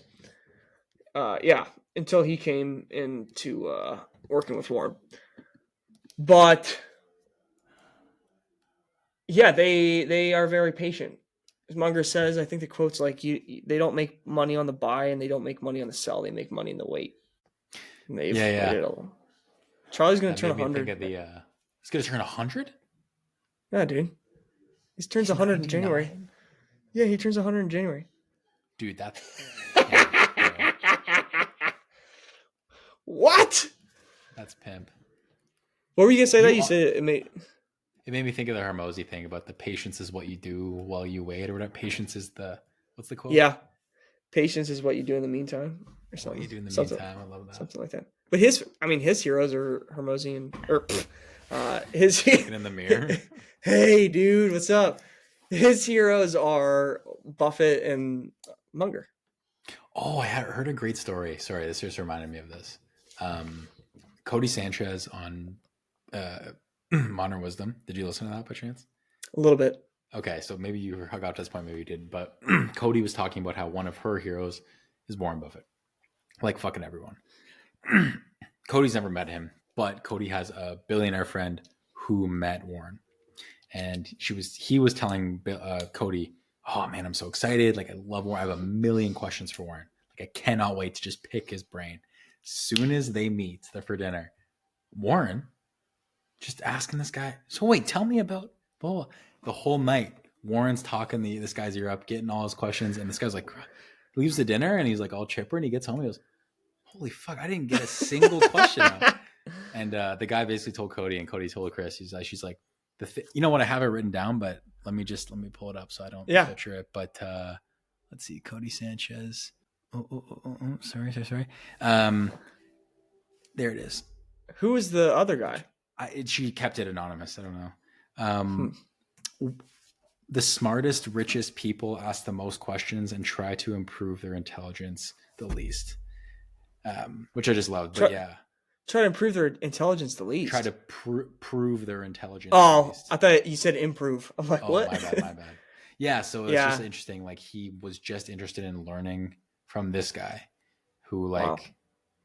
until he came into working with Warren. But they are very patient. As Munger says, I think the quote's like, they don't make money on the buy and they don't make money on the sell. They make money in the wait. And they've waited a little. Charlie's going to turn 100. He's going to turn 100? Yeah, dude. He turns 100 in January. Yeah, he turns 100 in January. Dude, that's... What? That's pimp. What were you gonna say? That you said it made me think of the Hermosi thing about the patience is what you do while you wait, or whatever. Patience is what's the quote? Yeah, patience is what you do in the meantime, or something. What you do in the meantime, I love that. Something like that. But his heroes are Hermosi his looking in the mirror. Hey, dude, what's up? His heroes are Buffett and Munger. Oh, I had heard a great story. Sorry, this just reminded me of this. Cody Sanchez on Modern Wisdom. Did you listen to that by chance? A little bit. Okay, so maybe you got to this point, maybe you didn't. But Cody was talking about how one of her heroes is Warren Buffett. Like fucking everyone. Cody's never met him, but Cody has a billionaire friend who met Warren. And he was telling Cody, oh man, I'm so excited. Like I love Warren. I have a million questions for Warren. Like I cannot wait to just pick his brain. Soon as they meet for dinner, Warren just asking this guy, so wait, tell me about blah, blah. The whole night. Warren's talking this guy's ear up, getting all his questions, and this guy's like leaves the dinner and he's like all chipper, and he gets home. He goes, holy fuck, I didn't get a single question out. And the guy basically told Cody, and Cody told Chris, she's like, you know what, I have it written down, but let me pull it up so I don't butcher it. But let's see, Cody Sanchez. Sorry. There it is. Who is the other guy? She kept it anonymous. I don't know. The smartest, richest people ask the most questions and try to improve their intelligence the least. Which I just love. But try to improve their intelligence the least. Try to prove their intelligence. Oh, I thought you said improve. I'm like, what? My bad. Yeah, so it's just interesting. Like he was just interested in learning from this guy, who like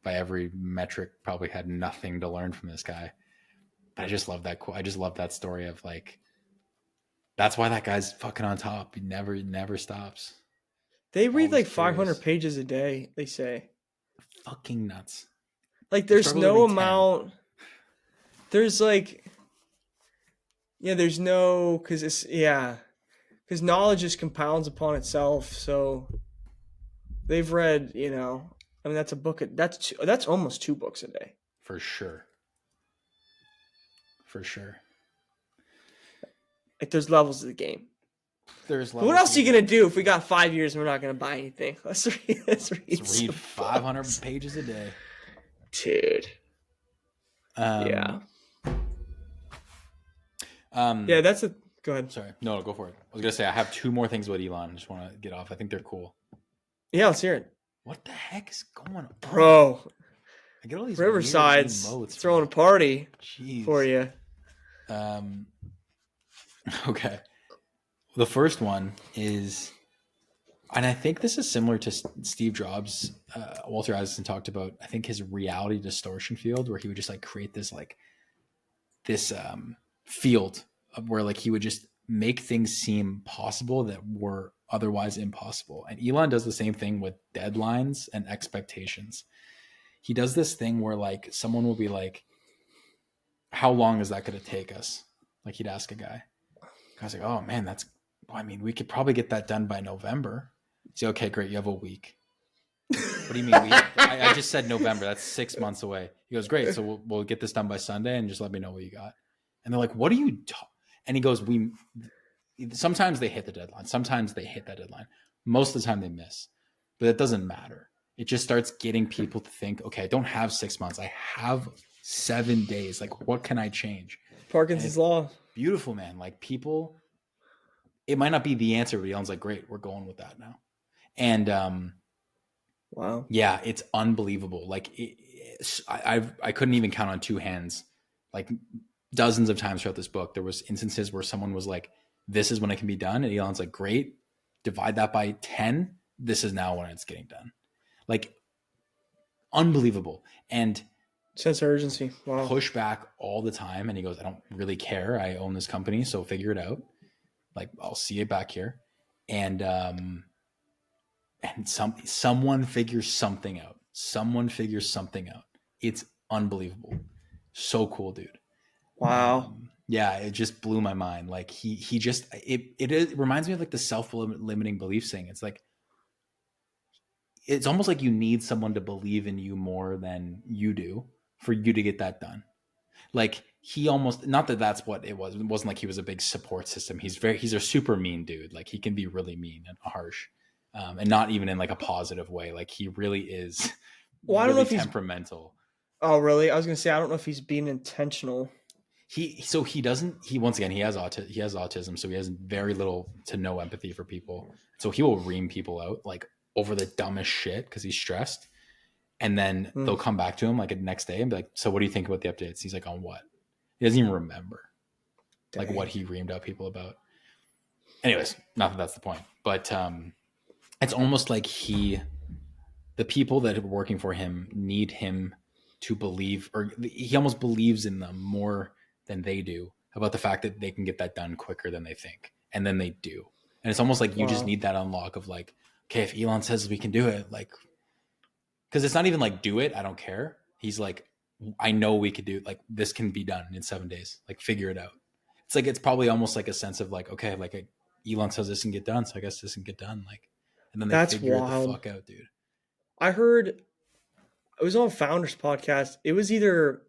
by every metric probably had nothing to learn from this guy. But I just love that. I just love that story of like, that's why that guy's fucking on top. He never stops. They read like 500 pages a day. They say. Fucking nuts. Like there's no amount. There's like, there's no, because knowledge just compounds upon itself. So they've read, I mean, that's a book. That's almost 2 books a day. For sure. Like there's levels of the game. But what else are you gonna do if we got 5 years and we're not gonna buy anything? Let's read 500 pages a day, dude. Yeah. That's a. Go ahead. Sorry, no, go for it. I was gonna say I have 2 more things about Elon. I just want to get off. I think they're cool. Yeah, let's hear it. What the heck is going on, bro? I get all these Riverside's throwing a party for you. Okay. The first one is, and I think this is similar to Steve Jobs. Walter Isaacson talked about, I think, his reality distortion field, where he would just like create this field where like he would just make things seem possible that were otherwise impossible. And Elon does the same thing with deadlines and expectations. He does this thing where like someone will be like, how long is that going to take us? Like he'd ask a guy. I was like, oh man, we could probably get that done by November. He's like, okay, great. You have a week. What do you mean? I just said November. That's 6 months away. He goes, great. So we'll get this done by Sunday and just let me know what you got. And they're like, what are you and he goes, sometimes they hit the deadline. Sometimes they hit that deadline. Most of the time they miss, but it doesn't matter. It just starts getting people to think, okay, I don't have 6 months. I have 7 days. Like, what can I change? Parkinson's law. Beautiful, man. Like people, it might not be the answer, but Elon's like, great, we're going with that now. And wow. Yeah, it's unbelievable. Like I couldn't even count on 2 hands. Like dozens of times throughout this book, there was instances where someone was like, this is when it can be done. And Elon's like, great, divide that by 10. This is now when it's getting done. Like unbelievable. And sense of urgency. Wow. Push back all the time. And he goes, I don't really care. I own this company, so figure it out. Like, I'll see you back here. And someone figures something out. It's unbelievable. So cool, dude. Wow. Yeah, it just blew my mind. Like he just, it reminds me of like the self-limiting beliefs thing. It's like, it's almost like you need someone to believe in you more than you do for you to get that done. Like he almost, not that that's what it was. It wasn't like he was a big support system. He's a super mean dude. Like he can be really mean and harsh, and not even in like a positive way. Like he really is. Well, I don't know if temperamental. Oh, really? I was going to say, I don't know if he's being intentional. He once again, he has autism. So he has very little to no empathy for people. So he will ream people out like over the dumbest shit because he's stressed. And then they'll come back to him like the next day and be like, so what do you think about the updates? He's like, on what? He doesn't even remember like what he reamed out people about. Anyways, not that that's the point, but it's almost like the people that are working for him need him to believe, or he almost believes in them more than they do about the fact that they can get that done quicker than they think. And then they do. And it's almost like you just Wow. need that unlock of like, okay, if Elon says we can do it, like, because it's not even like do it, I don't care. He's like, I know we could do it. Like this can be done in 7 days. Like figure it out. It's like it's probably almost like a sense of like, okay, like Elon says this can get done, so I guess this can get done. Like, and then they That's figure it the wild. fuck out, dude. I heard it was on Founders podcast. It was either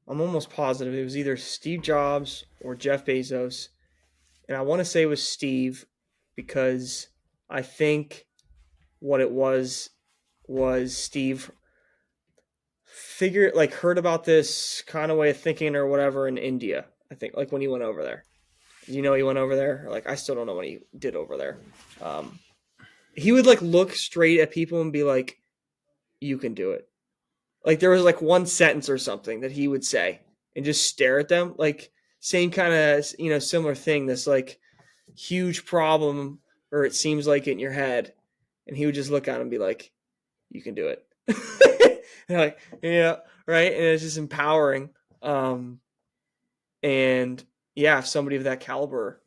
I'm almost positive it was either Steve Jobs or Jeff Bezos, and I want to say it was Steve because I think what it was Steve heard about this kind of way of thinking or whatever in India. I think like when he went over there. You know he went over there? Like I still don't know what he did over there. He would like look straight at people and be like, "You can do it." Like there was like one sentence or something that he would say and just stare at them. Like same kind of similar thing. This like huge problem, or it seems like it in your head, and he would just look at him and be like, "You can do it." And like, yeah, right. And it's just empowering. And yeah, if somebody of that caliber,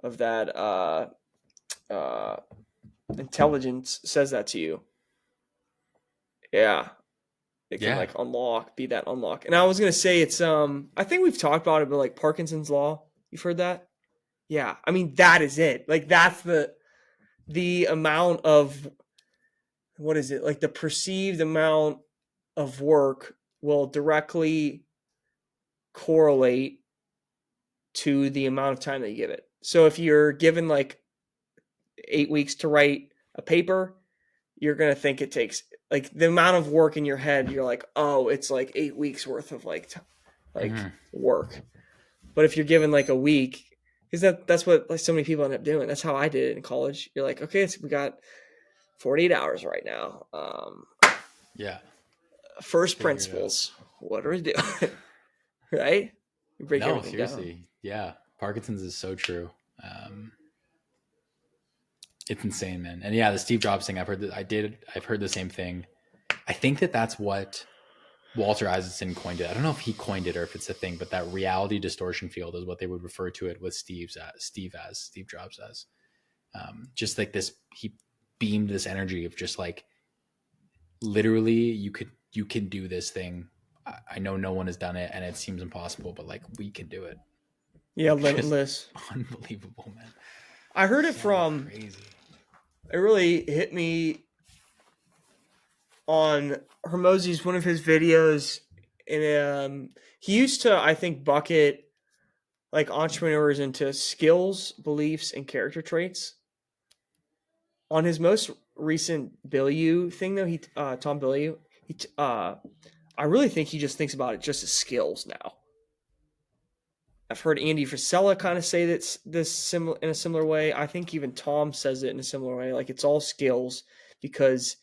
of that uh, intelligence says that to you, yeah, it can Yeah. like be that unlock. And I was gonna say it's I think we've talked about it, but like Parkinson's law, you've heard that? Yeah, I mean that is it. Like that's the amount of what is it? Like the perceived amount of work will directly correlate to the amount of time that you give it. So if you're given like 8 weeks to write a paper, you're going to think it takes like the amount of work in your head. You're like, oh, it's like 8 weeks worth of like work. But if you're given like a week, because that's what like so many people end up doing. That's how I did it in college. You're like, okay, so we got 48 hours right now. Yeah. First principles. What are we doing? Right? You break No, everything seriously. down. Yeah. Parkinson's is so true. It's insane, man. And yeah, the Steve Jobs thing, I've heard the same thing. I think that's what Walter Isaacson coined it. I don't know if he coined it or if it's a thing, but that reality distortion field is what they would refer to it with Steve Jobs as. Just like this, he beamed this energy of just like literally you can do this thing. I know no one has done it and it seems impossible, but like we can do it. Yeah, Like, limitless. Unbelievable, man. I heard it So from crazy. It really hit me on Hermosi's one of his videos, and he used to, I think, bucket like entrepreneurs into skills, beliefs, and character traits. On his most recent Bilyeu thing, though, Tom Bilyeu, I really think he just thinks about it just as skills now. I've heard Andy Frisella kind of say that in a similar way. I think even Tom says it in a similar way. Like it's all skills, because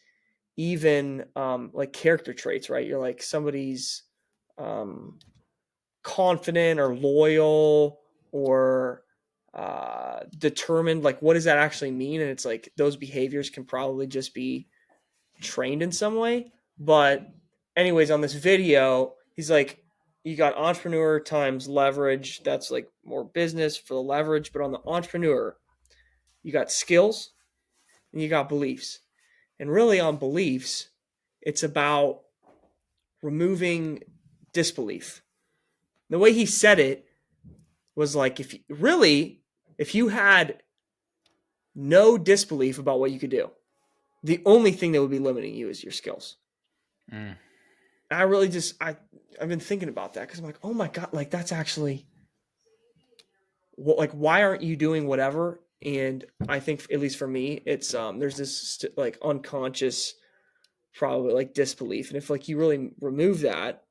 even like character traits, right? You're like somebody's confident or loyal or determined. Like, what does that actually mean? And it's like those behaviors can probably just be trained in some way. But, anyways, on this video, he's like, you got entrepreneur times leverage. That's like more business for the leverage. But on the entrepreneur, you got skills and you got beliefs. And really, on beliefs, it's about removing disbelief. The way he said it was like, if you had no disbelief about what you could do, the only thing that would be limiting you is your skills. Mm. I really I've been thinking about that because I'm like, oh my God, like that's actually like, why aren't you doing whatever? And I think, at least for me, it's there's this like unconscious probably like disbelief. And if like you really remove that,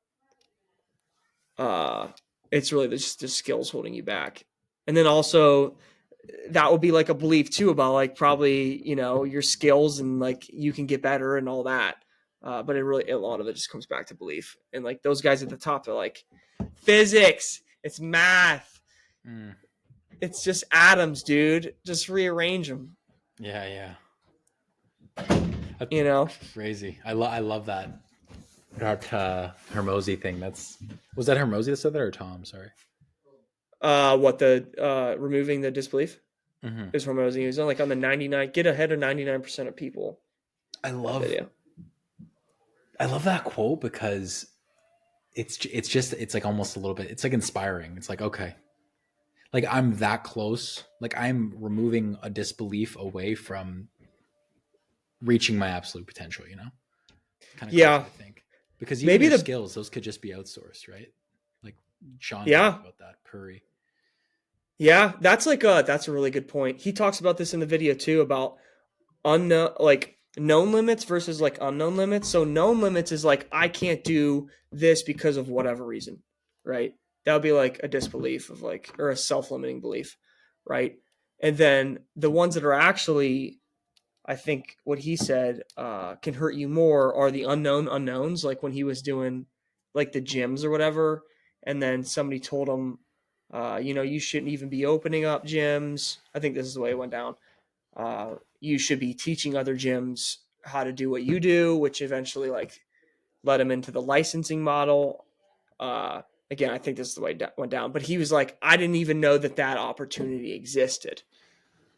it's really just the skills holding you back. And then also that would be like a belief too about like probably, your skills and like you can get better and all that. But a lot of it just comes back to belief. And like those guys at the top are like, physics, it's math. Mm. It's just atoms, dude. Just rearrange them. Yeah. That's crazy. I love that Hermosi thing. Was that Hermosi that said that or Tom? Sorry. What the removing the disbelief? Mhm. is from what he was on, like on the 99, get ahead of 99% of people. I That love video. I love that quote because it's like almost a little bit, it's like inspiring. It's like, okay, like I'm that close. Like I'm removing a disbelief away from reaching my absolute potential, you know? Kind of crazy Yeah. to think. Because even Maybe your the, skills, those could just be outsourced, right? Like Sean talked yeah. about that, Puri. Yeah. That's a really good point. He talks about this in the video too about unknown, like known limits versus like unknown limits. So known limits is like, I can't do this because of whatever reason, right? That would be like a disbelief of like, or a self-limiting belief, right? And then the ones that are actually, I think what he said can hurt you more are the unknown unknowns, like when he was doing like the gyms or whatever, and then somebody told him, you shouldn't even be opening up gyms. I think this is the way it went down. You should be teaching other gyms how to do what you do, which eventually like led him into the licensing model. Uh, Again, I think this is the way it went down. But he was like, I didn't even know that opportunity existed.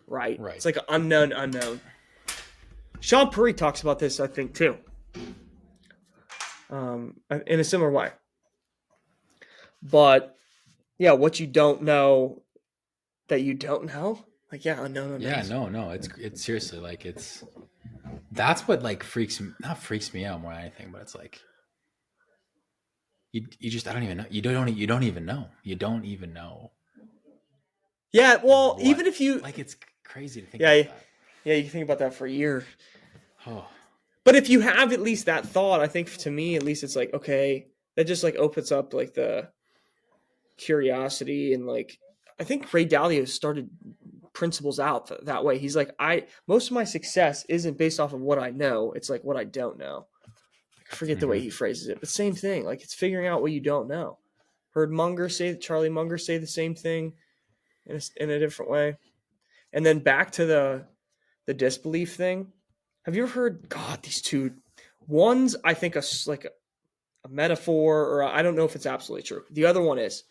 Right? Right. It's like an unknown unknown. Sean Puri talks about this, I think, too, in a similar way. But yeah, what you don't know that you don't know, like unknown Yeah, unknowns. no. It's seriously like that's what like not freaks me out more than anything, but it's like you just, I don't even know. You don't even know. You don't even know Yeah, well, what, even if you, like it's crazy to think yeah, about that. yeah, you can think about that for a year. Oh, But if you have at least that thought, I think to me, at least it's like, okay, that just like opens up like the curiosity and like, I think Ray Dalio started principles out that way. He's like, most of my success isn't based off of what I know. It's like what I don't know. I forget the way he phrases it, but same thing. Like it's figuring out what you don't know. Heard Charlie Munger say the same thing in a different way. And then back to the disbelief thing. Have you ever heard? God, these two. One's I think like a metaphor, or I don't know if it's absolutely true. The other one is.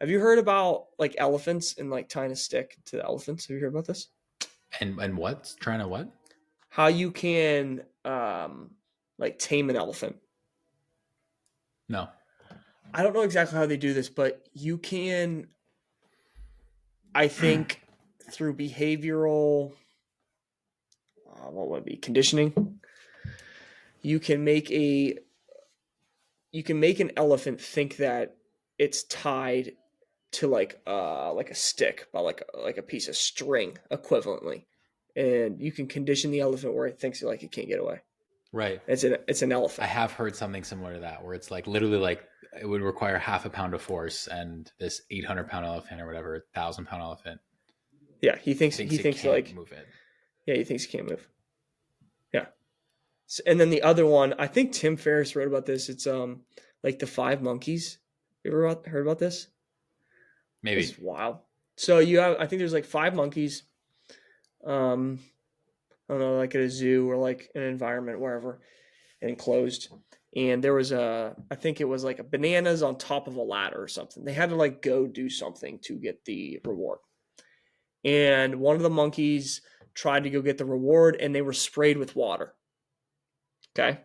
Have you heard about like elephants and like tying a stick to the elephants? Have you heard about this? and what? Trying to what? How you can like tame an elephant. No. I don't know exactly how they do this, but you can. I think through behavioral, what would it be, conditioning, you can make a you can make an elephant think that it's tied to like a stick by like a piece of string equivalently, and you can condition the elephant where it thinks like it can't get away. Right. It's an I elephant. have heard something similar to that, where it's like literally like it would require half a pound of force, and this 800-pound elephant or whatever, 1,000-pound elephant Yeah, he thinks it thinks can't like move it. yeah, he thinks he can't move. Yeah, and then the other one, I think Tim Ferriss wrote about this. It's like the five monkeys. You ever heard about this? This Maybe. is wild. So you have, I think there's like five monkeys. Um, I don't know, like at a zoo or like an environment wherever, enclosed. And there was I think it was like a bananas on top of a ladder or something. They had to like go do something to get the reward. And one of the monkeys tried to go get the reward, and they were sprayed with water. Okay.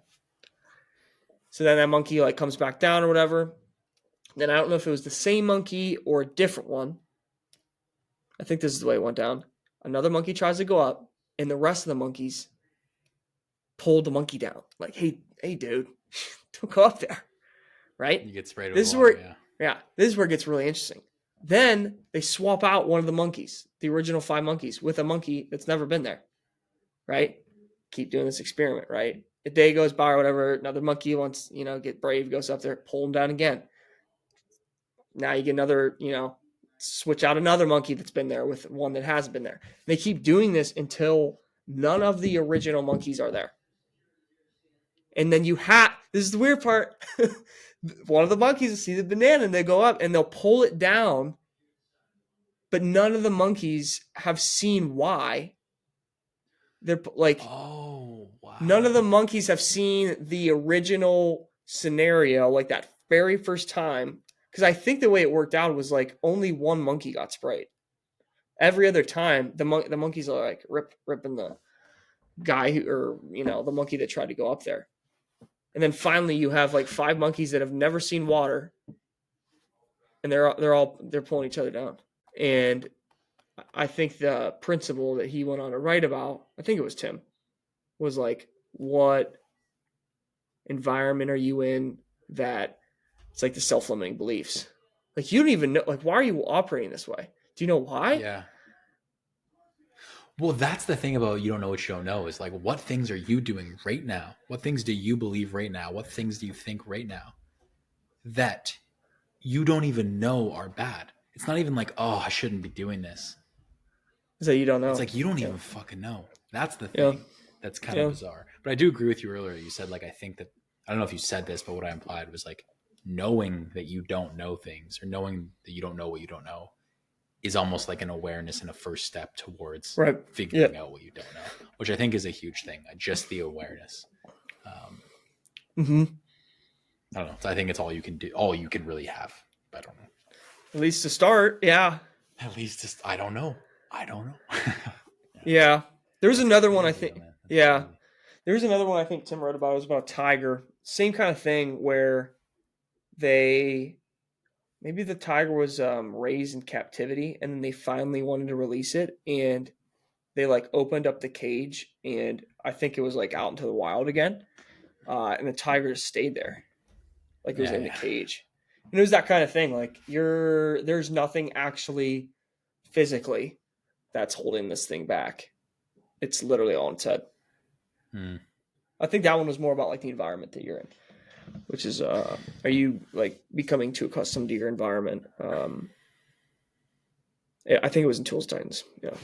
So then that monkey like comes back down or whatever. Then I don't know if it was the same monkey or a different one. I think this is the way it went down. Another monkey tries to go up, and the rest of the monkeys pulled the monkey down. Like, hey, dude, don't go up there. Right? You get sprayed with This is water, where, yeah. yeah, this is where it gets really interesting. Then they swap out one of the monkeys, the original five monkeys, with a monkey that's never been there. Right? Keep doing this experiment. Right? A day goes by or whatever. Another monkey wants, get brave, goes up there, pull him down again. Now you get another, switch out another monkey that's been there with one that hasn't been there. They keep doing this until none of the original monkeys are there. And then this is the weird part. One of the monkeys will see the banana and they go up and they'll pull it down, but none of the monkeys have seen why. They're like, Oh, none of the wow. monkeys have seen the original scenario, like that very first time. Because I think the way it worked out was like only one monkey got sprayed. Every other time, the monkeys are like ripping the guy or the monkey that tried to go up there. And then finally, you have like 5 monkeys that have never seen water, and they're pulling each other down. And I think the principle that he went on to write about, I think it was Tim, was like, what environment are you in that it's like the self-limiting beliefs? Like, you don't even know, like, why are you operating this way? Do you know why? Yeah. Well, that's the thing about you don't know what you don't know is like, what things are you doing right now? What things do you believe right now? What things do you think right now that you don't even know are bad? It's not even like, oh, I shouldn't be doing this. Is that you don't know? It's like you don't Yeah. even fucking know. That's the Yeah. thing. That's kind of bizarre. But I do agree with you earlier. You said like, I think that, I don't know if you said this, but what I implied was like knowing that you don't know things or knowing that you don't know what you don't know is almost like an awareness and a first step towards Right. figuring out what you don't know, which I think is a huge thing. Just the awareness. Mm-hmm. I don't know. So I think it's all you can do, all you can really have. I don't know. At least to start, yeah. At least just, I don't know. Yeah. There's another one, I think. Man. Yeah. Crazy. There's another one I think Tim wrote about. It was about a tiger. Same kind of thing where maybe the tiger was raised in captivity, and then they finally wanted to release it, and they like opened up the cage, and I think it was like out into the wild again, and the tiger just stayed there, like it was in the cage, and it was that kind of thing. Like there's nothing actually physically that's holding this thing back. It's literally all in its head. I think that one was more about like the environment that you're in, which is are you like becoming too accustomed to your environment? I think it was in Tools Titans. Yeah.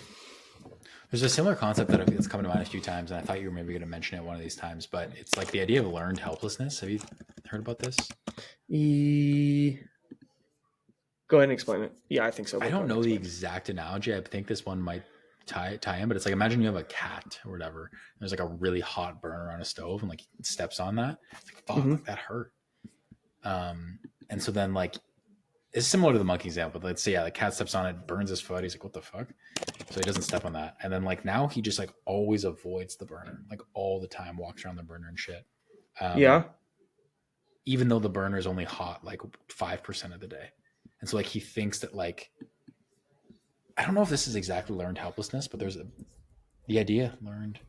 There's a similar concept that's come to mind a few times, and I thought you were maybe going to mention it one of these times, but it's like the idea of learned helplessness. Have you heard about this? Go ahead and explain it. Yeah, I think so. I don't know the exact analogy. I think this one might tie in, but it's like, imagine you have a cat or whatever. There's like a really hot burner on a stove, and like it steps on that. It's like, fuck, like, that hurt. And so then like, it's similar to the monkey example. Let's say, the cat steps on it, burns his foot. He's like, what the fuck? So he doesn't step on that. And then like now he just like always avoids the burner, like all the time, walks around the burner and shit. Even though the burner is only hot like 5% of the day. And so like he thinks that like, I don't know if this is exactly learned helplessness, but there's the idea, learned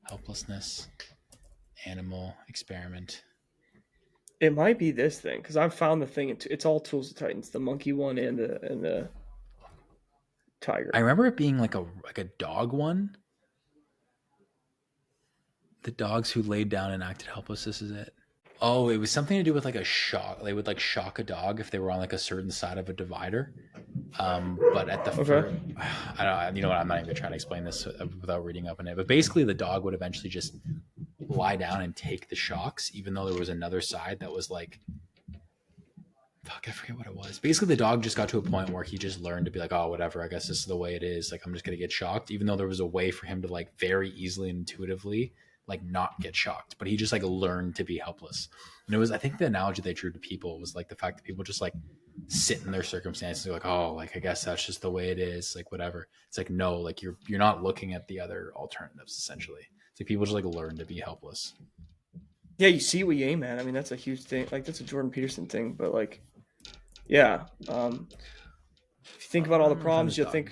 helplessness, animal experiment. It might be this thing, because I've found the thing. It's all Tools of Titans, the monkey one and the tiger. I remember it being like a dog one. The dogs who laid down and acted helpless. This is it. Oh, it was something to do with like a shock. They would like shock a dog if they were on like a certain side of a divider. But at the I don't. You know what? I'm not even trying to explain this without reading up on it. But basically, the dog would eventually just lie down and take the shocks, even though there was another side that was like, fuck, I forget what it was. Basically, the dog just got to a point where he just learned to be like, oh, whatever. I guess this is the way it is. Like, I'm just gonna get shocked, even though there was a way for him to like very easily and intuitively like not get shocked, but he just like learned to be helpless. And it was, I think the analogy they drew to people was like the fact that people just like sit in their circumstances, like, oh, like I guess that's just the way it is, like whatever. It's like, no, like you're not looking at the other alternatives. Essentially, it's like people just like learn to be helpless. Yeah, you see what you aim at. I mean, that's a huge thing. Like that's a Jordan Peterson thing, but like, yeah. If you think about all the problems, you think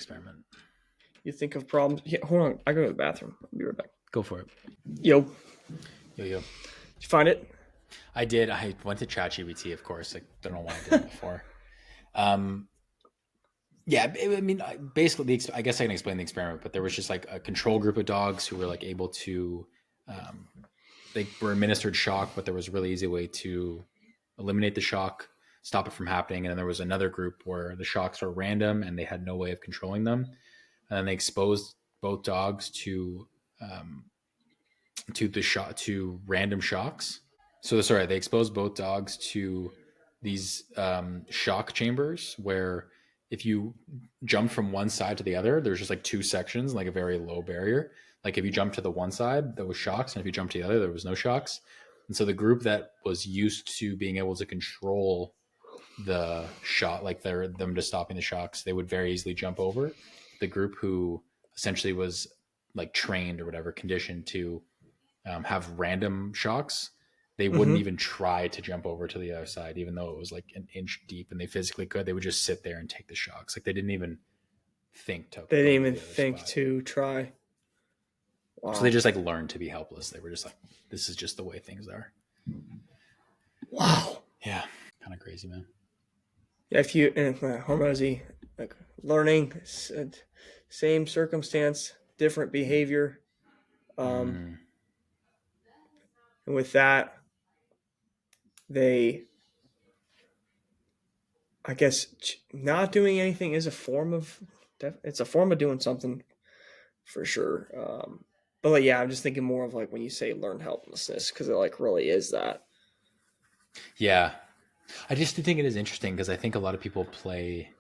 of problems. Yeah, hold on, I go to the bathroom. I'll be right back. Go for it. Yo. Did you find it? I did. I went to ChatGPT, of course. I don't know why I did it before. Yeah, I mean, basically, I guess I can explain the experiment, but there was just like a control group of dogs who were like able to, they were administered shock, but there was a really easy way to eliminate the shock, stop it from happening. And then there was another group where the shocks were random and they had no way of controlling them. And then they exposed both dogs to random shocks. So they exposed both dogs to these shock chambers where if you jump from one side to the other, there's just like two sections, like a very low barrier. Like if you jump to the one side, there was shocks, and if you jump to the other, there was no shocks. And so the group that was used to being able to control the shot, like them just stopping the shocks, they would very easily jump over. the group who essentially was like trained or whatever, conditioned to have random shocks, they wouldn't Mm-hmm. even try to jump over to the other side, even though it was like an inch deep and they physically could. They would just sit there and take the shocks. Like they didn't even think to They didn't go to even the other think spot. to try. So they Wow. just like learned to be helpless. They were just like, this is just the way things are. Wow. Yeah. Kind of crazy, man. Yeah, if you Hormozy, like learning, same circumstance, different behavior, Mm. and with that, they, I guess, not doing anything is a form of, it's a form of doing something for sure. But like, yeah, I'm just thinking more of like when you say learned helplessness, because it like really is that. Yeah. I just think it is interesting because I think a lot of people play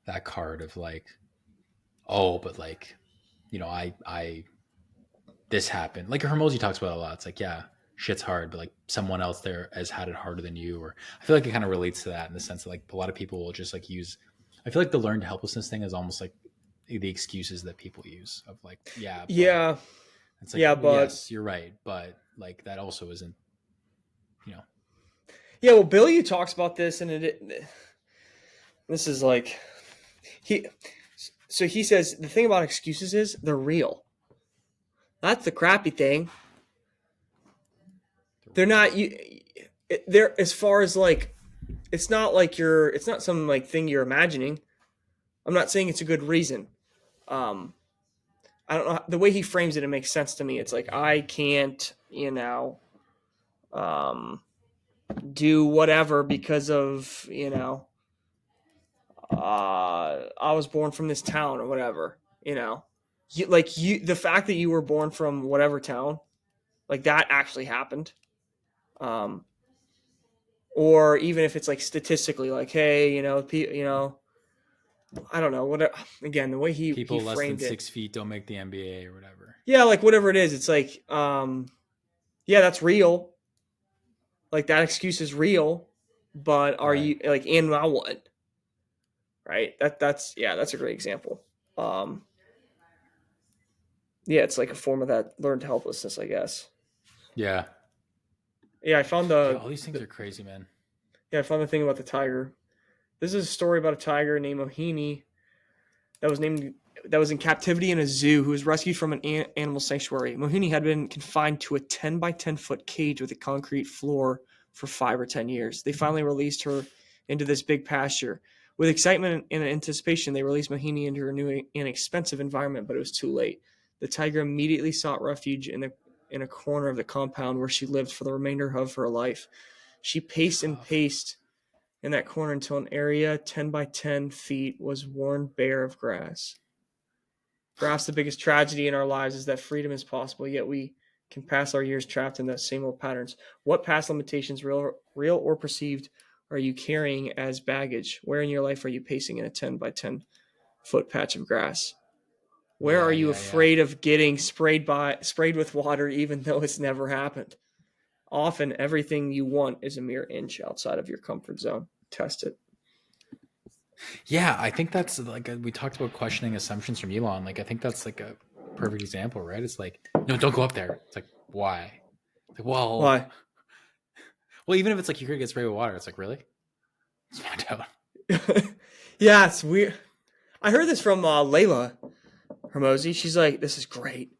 that card of like, oh, but like, I this happened. Like Hermosi talks about it a lot. It's like, yeah, shit's hard, but like someone else there has had it harder than you. Or I feel like it kind of relates to that in the sense that like a lot of people will just like use. I feel like the learned helplessness thing is almost like the excuses that people use of like, yeah, but Yeah, it's like, yeah, well, but yes, you're right, but like that also isn't, you know, yeah. Well, Billy talks about this, and this is like he. So he says the thing about excuses is they're real. That's the crappy thing. the They're real. not you. They're as far as like it's not like you're. It's not some like thing you're imagining. I'm not saying it's a good reason. Um, I don't know the way he frames it. It makes sense to me. It's like I can't, um, do whatever because of I was born from this town or whatever. The fact that you were born from whatever town, like that actually happened. Um, or even if it's like statistically, like hey, I don't know what. Again, the way he People less than framed it, 6 feet don't make the NBA or whatever. yeah, like whatever it is, it's like yeah, that's real. Like that excuse is real, but are Right. you like in now what? Right? That's yeah, that's a great example. Um, yeah, it's like a form of that learned helplessness, I guess. Yeah. Yeah, I found Yeah. All these things are crazy, man. yeah, I found the thing about the tiger. This is a story about a tiger named Mohini that was in captivity in a zoo who was rescued from an animal sanctuary. Mohini had been confined to a 10 by 10 foot cage with a concrete floor for 5 or 10 years. They finally released her into this big pasture. With excitement and anticipation, they released Mohini into her new and expensive environment, but it was too late. The tiger immediately sought refuge in a corner of the compound where she lived for the remainder of her life. She paced and Tough. paced in that corner until an area 10 by 10 feet was worn bare of grass. Perhaps the biggest tragedy in our lives is that freedom is possible, yet we can pass our years trapped in those same old patterns. What past limitations, real or perceived, are you carrying as baggage? Where in your life are you pacing in a 10 by 10-foot patch of grass? Where are Yeah. you Yeah. Yeah. afraid of getting sprayed with water even though it's never happened? Often everything you want is a mere inch outside of your comfort zone. Test it. Yeah, I think that's like we talked about questioning assumptions from Elon. Like I think that's like a perfect example, right? It's like, no, don't go up there. It's like, why? Like, well, Why? even if it's like you're gonna get sprayed with water, it's like, really? It's not down. Yeah, it's weird. I heard this from Layla Hermosi. She's like, "This is great."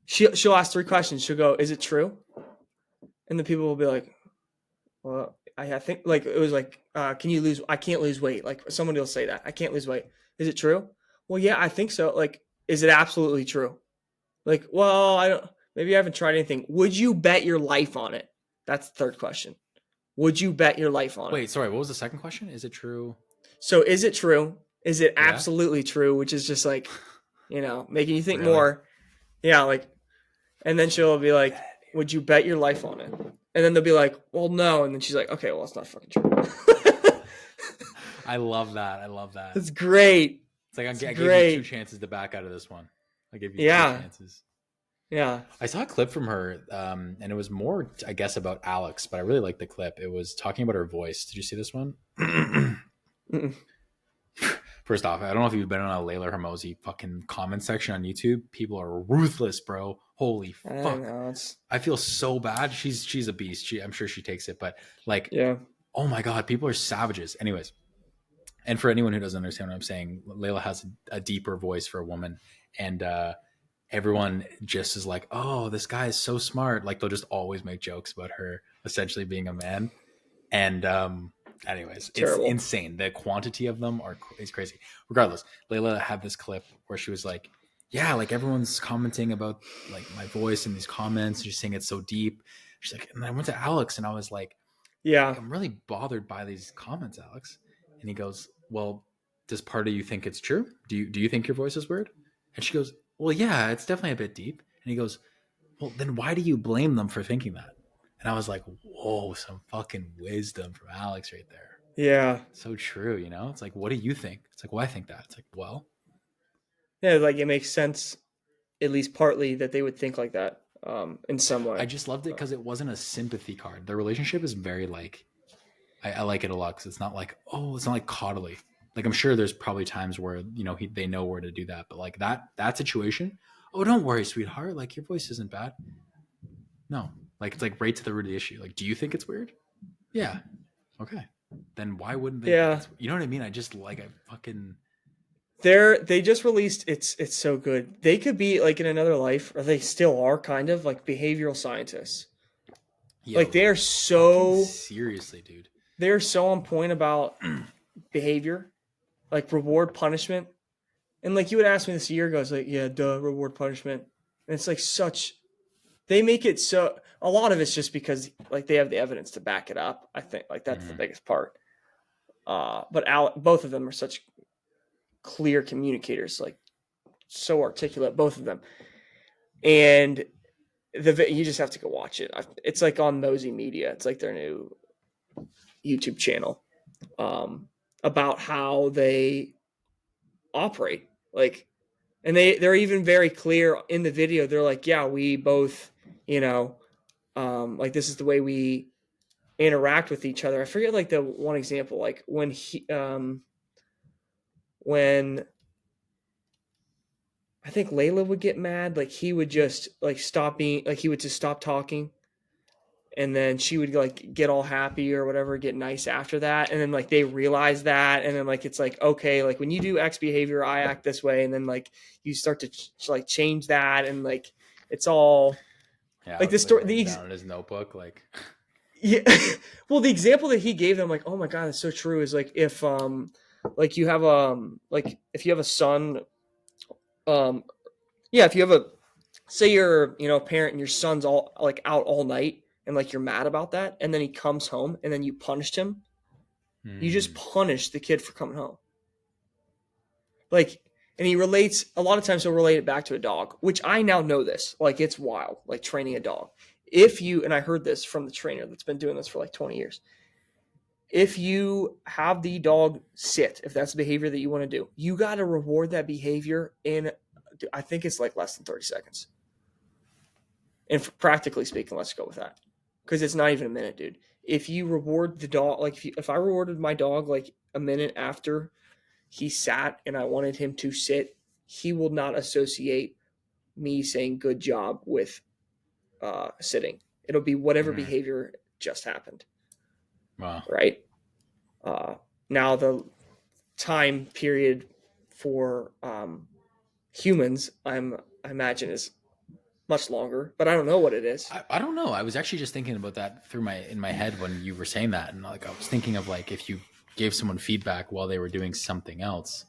She'll ask 3 questions. She'll go, "Is it true?" And the people will be like, "Well, I think like it was like, can you lose? I can't lose weight." Like someone will say that I can't lose weight. Is it true? Well, yeah, I think so. Like, is it absolutely true? Like, well, I don't. Maybe I haven't tried anything. Would you bet your life on it? That's the third question. Would you bet your life on it? Wait, sorry. What was the second question? Is it true? So, is it true? Is it Yeah. absolutely true? Which is just like, making you think Really? more. Yeah, like, and then she'll be like, "Would you bet your life on it?" And then they'll be like, "Well, no." And then she's like, "Okay, well, it's not fucking true." I love that. I love that. It's great. It's like It's I gave you two great. chances to back out of this one. I gave you two Yeah, chances. yeah. I saw a clip from her, and it was more, I guess, about Alex, but I really liked the clip. It was talking about her voice. Did you see this one? Mm-mm. First off, I don't know if you've been on a Layla Hermosi fucking comment section on YouTube. People are ruthless, bro. Holy I don't fuck. know. It's I feel so bad. She's a beast. I'm sure she takes it, but like, yeah, oh my god, people are savages. Anyways, and for anyone who doesn't understand what I'm saying, Layla has a deeper voice for a woman, and everyone just is like, "Oh, this guy is so smart." Like they'll just always make jokes about her essentially being a man, and anyways, it's terrible. insane. The quantity of them is crazy. Regardless, Layla had this clip where she was like, "Yeah, like everyone's commenting about like my voice in these comments. She's saying it's so deep." She's like, and I went to Alex and I was like, Yeah, I'm really bothered by these comments, Alex. And he goes, well, does part of you think it's true? Do you think your voice is weird? And she goes, well, yeah, it's definitely a bit deep. And he goes, well, then why do you blame them for thinking that? And I was like, whoa, some fucking wisdom from Alex right there. yeah, So true, you know? It's like, what do you think? It's like, well, I think that. It's like, well, yeah. Like it makes sense, at least partly, that they would think like that, in some I way. just loved it because it wasn't a sympathy card. Their relationship is very like, I like it a lot because it's not like, oh, it's not like coddly. Like I'm sure there's probably times where they know where to do that, but like that situation, oh, don't worry, sweetheart. Like your voice isn't bad. No, like it's like right to the root of the issue. Like, do you think it's weird? Yeah. Okay. Then why wouldn't they think Yeah, it's? You know what I mean? I just like I fucking they just released. It's so good. They could be like in another life, or they still are kind of like behavioral scientists. Like yo, fucking seriously, dude. they're so on point about behavior, like reward punishment. And like you would ask me this a year ago, it's like, yeah, duh, reward punishment. And it's like such they make it so a lot of it's just because like they have the evidence to back it up. I think like that's the Mm-hmm. biggest part. But both of them are such clear communicators, like so articulate, both of them. And you just have to go watch it. It's like on Mosey Media. It's like their new YouTube channel, about how they operate. Like, and they're even very clear in the video. They're like, yeah, we both, you know, like this is the way we interact with each other. I forget like the one example, like when I think Layla would get mad, like he would just like stop being like he would just stop talking, and then she would like get all happy or whatever, get nice after that, and then like they realize that, and then like it's like, okay, like when you do X behavior, I act this way, and then like you start to like change that, and like it's all Yeah, like the it's like story. writing down in his notebook, like, Yeah, well, the example that he gave them, like, oh my god, that's so true. Is like if like you have like if you have a son, um, yeah, if you have a say you're a parent and your son's all like out all night and like you're mad about that, and then he comes home and then you punished him, you just mm, punish the kid for coming home. Like, and he relates a lot of times he'll relate it back to a dog, which I now know this. Like, it's wild, like training a dog. If you and I heard this from the trainer that's been doing this for like 20 years. If you have the dog sit, if that's the behavior that you want to do, you got to reward that behavior in, I think it's like less than 30 seconds. And practically speaking, let's go with that. Because it's not even a minute, dude. If you reward the dog, like if I rewarded my dog like a minute after he sat and I wanted him to sit, he will not associate me saying good job with sitting. It'll be whatever mm, behavior just happened, wow. right? Uh, Now the time period for humans, I imagine, is much longer, but I don't know what it is. I don't know. I was actually just thinking about that in my head when you were saying that, and like I was thinking of like if you gave someone feedback while they were doing something else,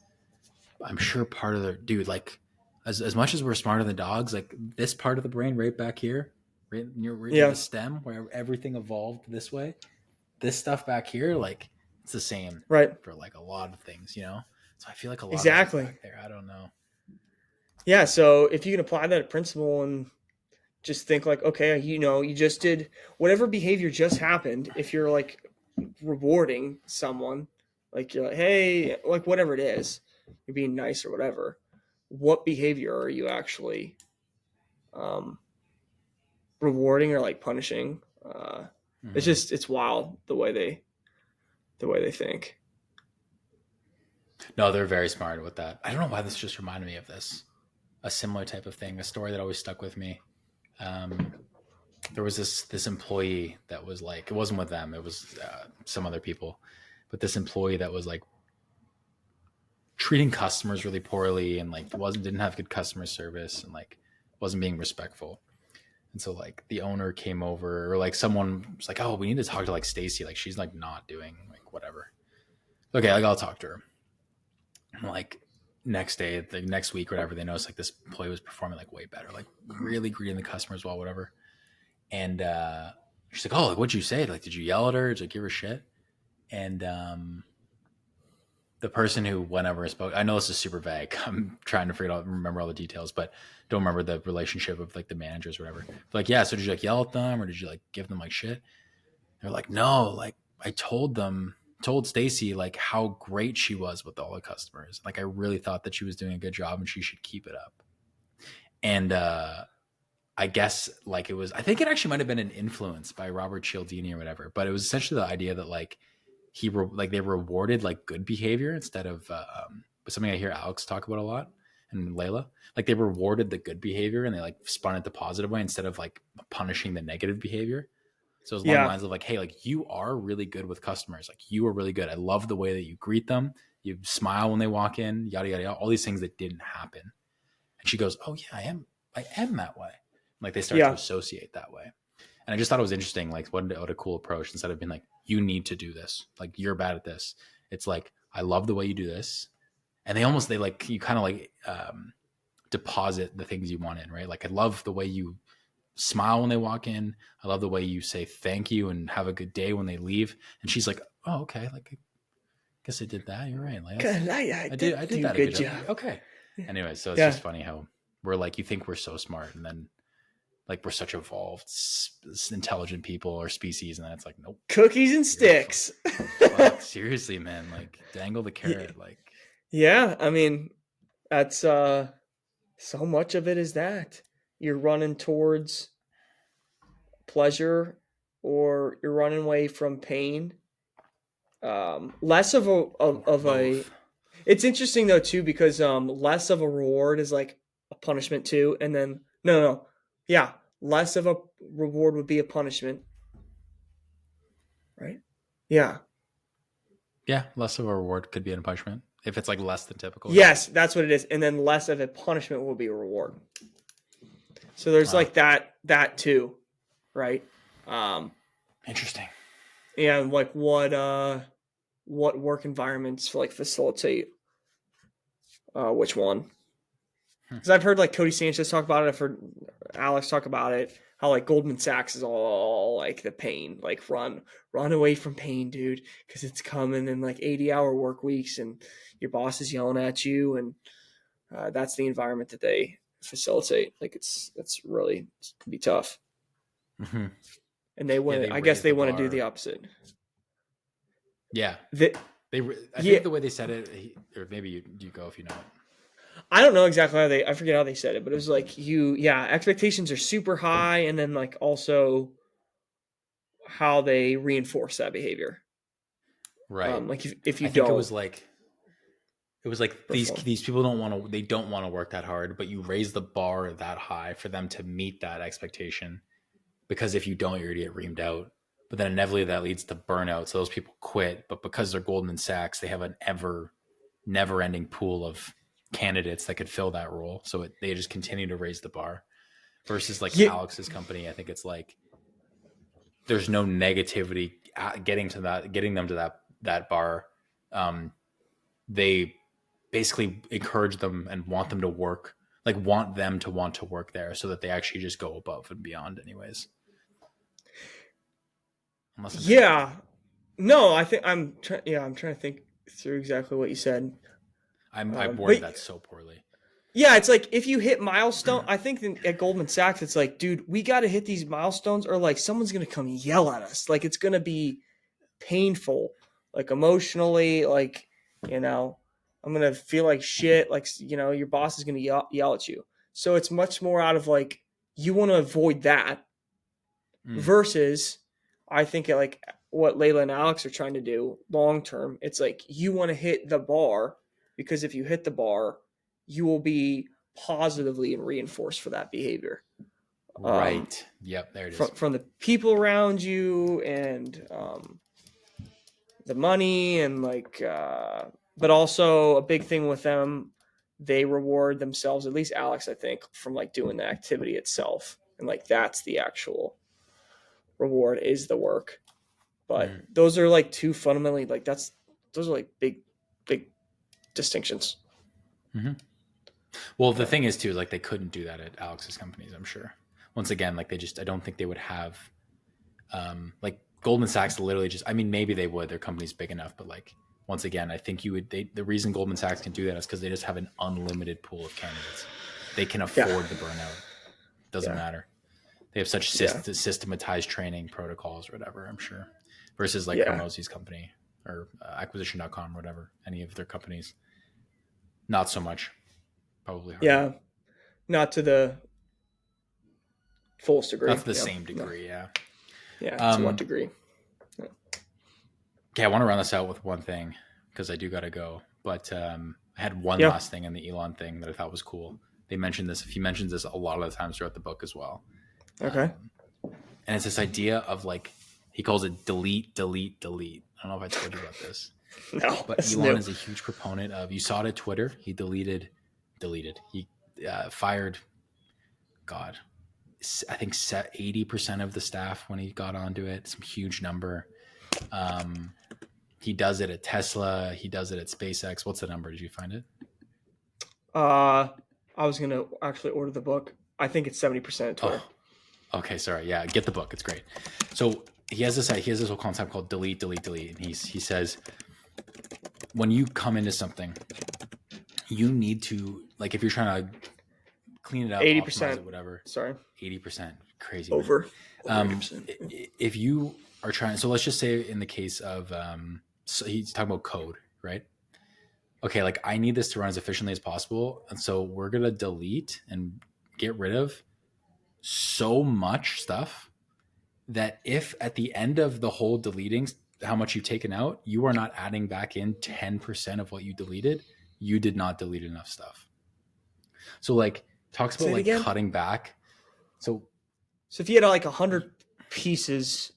I'm sure part of their dude like as much as we're smarter than dogs, like this part of the brain right back here, right near Yeah, the stem where everything evolved this way, this stuff back here, like it's the same right. for like a lot of things, you know. So I feel like a lot of it's Exactly. back there. I don't know. Yeah. So if you can apply that principle and just think like, okay, you just did whatever behavior just happened. If you're like rewarding someone, like you're like, hey, like whatever it is, you're being nice or whatever. What behavior are you actually um, rewarding or like punishing? Mm-hmm. It's wild the way they think. No, they're very smart with that. I don't know why this just reminded me of this. A similar type of thing, a story that always stuck with me. Um, there was this employee that was like, it wasn't with them, it was some other people, but this employee that was like treating customers really poorly and like didn't have good customer service and like wasn't being respectful. And so like the owner came over or like someone was like, oh, we need to talk to like Stacy, like she's like not doing like whatever. Okay, like I'll talk to her. And like next day, the next week, or whatever, they noticed like this employee was performing like way better, like really greeting the customers well, whatever. And she's like, oh, like what'd you say? Like, did you yell at her? Did you give her shit? And the person who went over and spoke, I know this is super vague. I'm trying to remember all the details, but don't remember the relationship of like the managers or whatever. But like, yeah, so did you like yell at them or did you like give them like shit? They're like, no, like I told Stacy like how great she was with all the customers. Like I really thought that she was doing a good job and she should keep it up. And I guess like I think it actually might have been an influence by Robert Cialdini or whatever, but it was essentially the idea that like they rewarded like good behavior instead of something I hear Alex talk about a lot and Layla, like they rewarded the good behavior and they like spun it the positive way instead of like punishing the negative behavior. So it's along the Yeah. lines of like, hey, like you are really good with customers. Like you are really good. I love the way that you greet them. You smile when they walk in, yada, yada, yada, all these things that didn't happen. And she goes, oh yeah, I am that way. Like they start to Yeah. associate that way. And I just thought it was interesting. Like what a cool approach instead of being like, you need to do this. Like you're bad at this. It's like, I love the way you do this. And they like, you kind of like deposit the things you want in, right? Like I love the way you smile when they walk in. I love the way you say thank you and have a good day when they leave. And she's like, oh, okay. Like, I guess I did that. You're right. Like, I did do that a good good job. job. Okay. Anyway, so it's Yeah. just funny how we're like, you think we're so smart and then like we're such evolved, intelligent people or species. And then it's like, nope. Cookies and sticks. Fuck, seriously, man. Like dangle the carrot. Like, Yeah. I mean, that's so much of it is that you're running towards pleasure or you're running away from pain. Less of a both. it's interesting though too because less of a reward is like a punishment too, and then no, yeah, less of a reward would be a punishment, right? Yeah. Yeah. Less of a reward could be a punishment. If it's like less than typical. Yes, that's what it is, and then less of a punishment will be a reward. So there's like that too, right? Interesting. And like what work environments like facilitate which one? Because I've heard like Cody Sanchez talk about it. I've heard Alex talk about it. How like Goldman Sachs is all like the pain, like run away from pain, dude, because it's coming in like 80-hour work weeks and your boss is yelling at you, and that's the environment that they facilitate. Like that's really it can be tough. Mm-hmm. And they want. they I guess raise they the want to do bar. the opposite. Yeah. The, I yeah, think the way they said it, or maybe you go if you know it. I don't know exactly how I forget how they said it, but it was like expectations are super high, and then like also how they reinforce that behavior. Right. Like if you I think don't, it was like these perform. people don't want to work that hard, but you raise the bar that high for them to meet that expectation. Because if you don't, you're gonna get reamed out. But then inevitably that leads to burnout. So those people quit. But because they're Goldman Sachs, they have an never ending pool of candidates that could fill that role. So they just continue to raise the bar. Versus like Yeah, Alex's company, I think it's like there's no negativity getting them to that bar. They basically encourage them and want them to work, like want them to want to work there, so that they actually just go above and beyond, anyways. Unless I'm crazy. yeah. No, I think I'm trying. Yeah, I'm trying to think through exactly what you said. I worded But that so poorly. yeah, it's like if you hit milestone, I think at Goldman Sachs, it's like, dude, we got to hit these milestones, or like someone's gonna come yell at us. Like it's gonna be painful, like emotionally, like I'm gonna feel like shit. Like your boss is gonna yell at you. So it's much more out of like you want to avoid that versus I think like what Layla and Alex are trying to do long term. It's like you want to hit the bar because if you hit the bar, you will be positively and reinforced for that behavior. Right. Yep. There it is. From the people around you and the money and like, but also a big thing with them, they reward themselves, at least Alex, I think, from like doing the activity itself. And like, that's the actual reward, is the work. But those are like two fundamentally, like those are like big distinctions. Mm-hmm. Well, the thing is too, like they couldn't do that at Alex's companies, I'm sure. Once again, like I don't think they would have, like Goldman Sachs literally just, I mean, maybe they would, their company's big enough, but like, once again, I think the reason Goldman Sachs can do that is because they just have an unlimited pool of candidates. They can afford the burnout. Doesn't matter. They have such systematized training protocols or whatever, I'm sure. Versus like Hormozzi's company or acquisition.com or whatever, any of their companies. Not so much. Probably harder. Yeah. Not to the fullest degree. Not to the same degree, Yeah, to what degree? Okay, I want to run this out with one thing because I do got to go. But I had one last thing on the Elon thing that I thought was cool. They mentioned this. He mentions this a lot of the times throughout the book as well. Okay. And it's this idea of like, he calls it delete, delete, delete. I don't know if I told you about this. No. But Elon is a huge proponent of, you saw it at Twitter. He deleted. He fired, God, I think 80% of the staff when he got onto it. Some huge number. He does it at Tesla. He does it at SpaceX. What's the number? Did you find it? I was going to actually order the book. I think it's 70% of Twitter. Oh, okay. Sorry. Yeah. Get the book. It's great. So he has this whole concept called delete, delete, delete. And he says, when you come into something, you need to, like, if you're trying to clean it up, 80%, it, whatever. Sorry. 80%. Crazy. Over. If you are trying, so let's just say in the case of, so he's talking about code, right? Okay, like I need this to run as efficiently as possible. And so we're going to delete and get rid of so much stuff that if at the end of the whole deleting how much you've taken out, you are not adding back in 10% of what you deleted, you did not delete enough stuff. So like talks about like cutting back. So if you had like 100 pieces,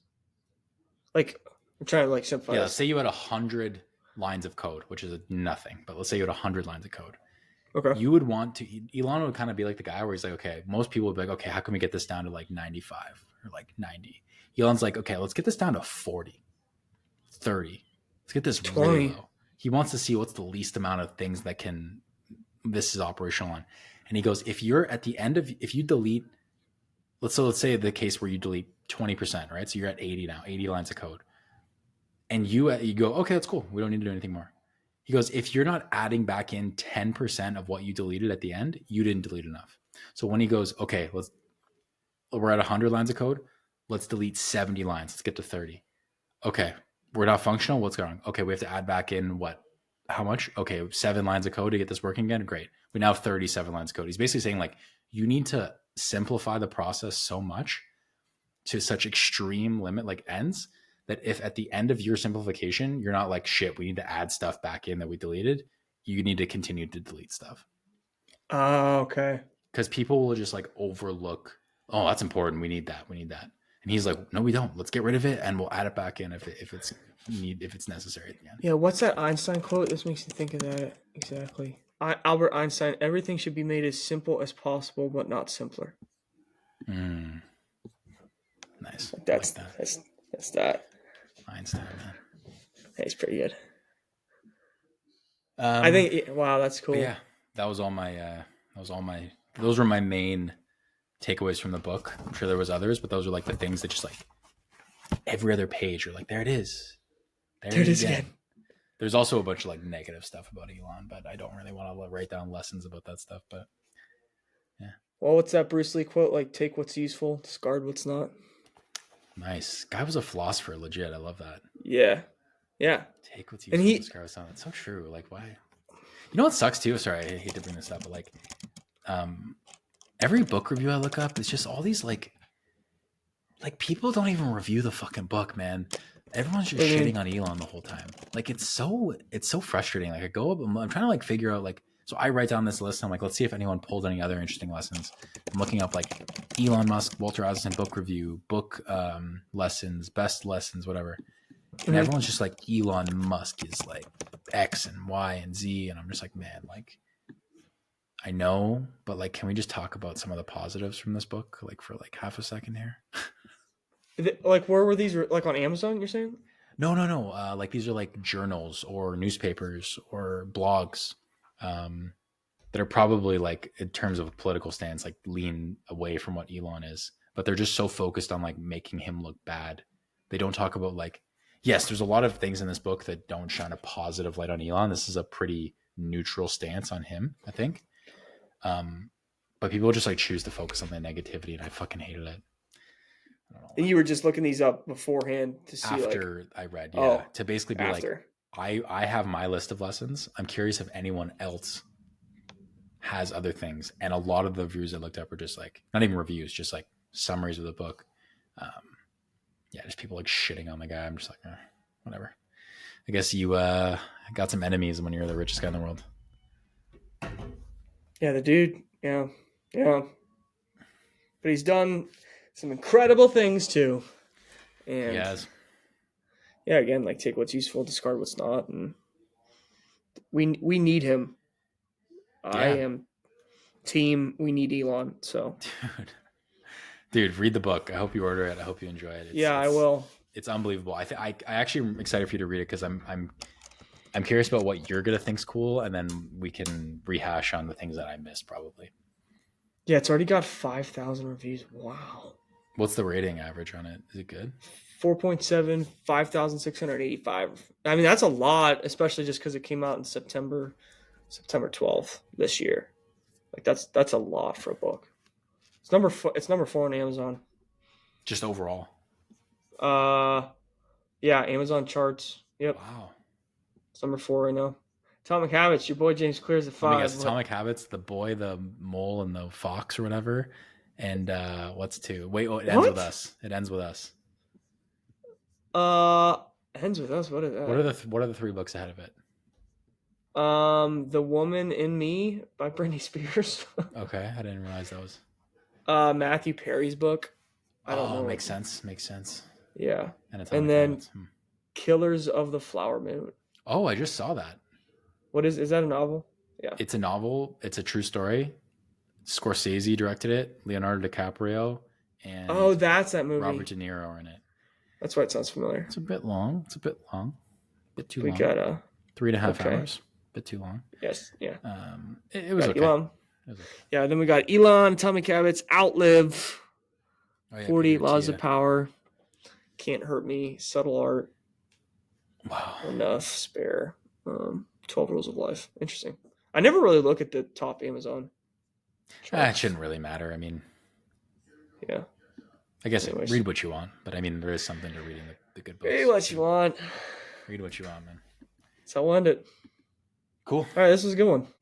like I'm trying to like simplify. Yeah, say you had 100 lines of code, which is nothing, but let's say you had 100 lines of code. Okay. You would want to, Elon would kind of be like the guy where he's like, okay, most people would be like, okay, how can we get this down to like 95 or like 90? Elon's like, okay, let's get this down to 40, 30. Let's get this 20. really low. He wants to see what's the least amount of things that this is operational on. And he goes, if you delete, let's say the case where you delete 20%, right? So you're at 80 now, 80 lines of code. And you go, okay, that's cool. We don't need to do anything more. He goes, if you're not adding back in 10% of what you deleted at the end, you didn't delete enough. So when he goes, okay, we're at 100 lines of code. Let's delete 70 lines. Let's get to 30. Okay, we're not functional. What's going on? Okay, we have to add back in how much? Okay, 7 lines of code to get this working again. Great. We now have 37 lines of code. He's basically saying like, you need to simplify the process so much to such extreme limit, like ends, that if at the end of your simplification, you're not like, shit, we need to add stuff back in that we deleted, you need to continue to delete stuff. Okay. Because people will just like overlook, oh, that's important. We need that. And he's like, no, we don't. Let's get rid of it and we'll add it back in if it's necessary at the end. Yeah, what's that Einstein quote? This makes me think of that exactly. Albert Einstein, everything should be made as simple as possible, but not simpler. Nice. That's that. Einstein, man. He's pretty good. I think. Wow, that's cool. Yeah, those were my main takeaways from the book. I'm sure there was others, but those are like the things that just like every other page, you're like, there it is. There it is again. There's also a bunch of like negative stuff about Elon, but I don't really want to write down lessons about that stuff. But yeah. Well, what's that Bruce Lee quote? Like, take what's useful, discard what's not. Nice. Guy was a philosopher, legit. I love that. Yeah. Take what's useful, discard what's not. It's so true. Like, why? You know what sucks too? Sorry, I hate to bring this up, but like, every book review I look up, it's just all these like people don't even review the fucking book, man. Everyone's just shitting on Elon the whole time. Like it's so frustrating. Like I go up, I'm trying to like figure out like, so I write down this list. I'm like, let's see if anyone pulled any other interesting lessons. I'm looking up like Elon Musk, Walter Isaacson book review, book lessons, best lessons, whatever. And everyone's just like, Elon Musk is like X and Y and Z. And I'm just like, man, like I know, but like, can we just talk about some of the positives from this book? Like for like half a second here. Like, where were these? Like on Amazon, you're saying? No. Like these are like journals or newspapers or blogs that are probably like in terms of political stance, like lean away from what Elon is, but they're just so focused on like making him look bad. They don't talk about like, yes, there's a lot of things in this book that don't shine a positive light on Elon. This is a pretty neutral stance on him, I think. But people just like choose to focus on the negativity, and I fucking hated it. And you were just looking these up beforehand to see after I read, to basically be after. like, I have my list of lessons. I'm curious if anyone else has other things. And a lot of the reviews I looked up were just like, not even reviews, just like summaries of the book. Just people like shitting on the guy. I'm just like, whatever. I guess you got some enemies when you're the richest guy in the world. Yeah, the dude. Yeah. But he's done some incredible things too. And yes. Yeah, again, like take what's useful, discard what's not, and we need him. Yeah. I am team. We need Elon. So, dude, read the book. I hope you order it. I hope you enjoy it. I will. It's unbelievable. I actually am excited for you to read it because I'm curious about what you're gonna think's cool, and then we can rehash on the things that I missed probably. Yeah, it's already got 5,000 reviews. Wow. What's the rating average on it? Is it good? 4.7, 5,685. I mean, that's a lot, especially just because it came out in September 12th this year. Like that's a lot for a book. It's number 4 on Amazon. Just overall. Yeah, Amazon charts. Yep. Wow. It's number 4 right now. Atomic Habits, your boy James Clear's at 5. Let me guess, Atomic Habits, the boy, the mole, and the fox or whatever. And what's 2? Wait, it ends with us. It ends with us. Ends with us. What is that? What are the 3 books ahead of it? The Woman in Me by Britney Spears. Okay, I didn't realize that was Matthew Perry's book. I don't know. Makes sense. Yeah. And then Killers of the Flower Moon. Oh, I just saw that. What is that a novel? Yeah. It's a novel. It's a true story. Scorsese directed it. Leonardo DiCaprio and that's that movie. Robert De Niro are in it. That's why it sounds familiar. It's a bit long. A bit too long. We got 3.5 hours. A bit too long. Yes. Yeah. It was okay. Elon. Yeah. Then we got Elon, Atomic Habits, Outlive, 48 Laws of Power, Can't Hurt Me, Subtle Art. Wow. Enough, Spare, 12 Rules of Life. Interesting. I never really look at the top Amazon. It shouldn't really matter. I mean, yeah. I guess read what you want, but I mean, there is something to reading the good books. Read what you want. Read what you want, man. So I'll end it. Cool. All right, this was a good one.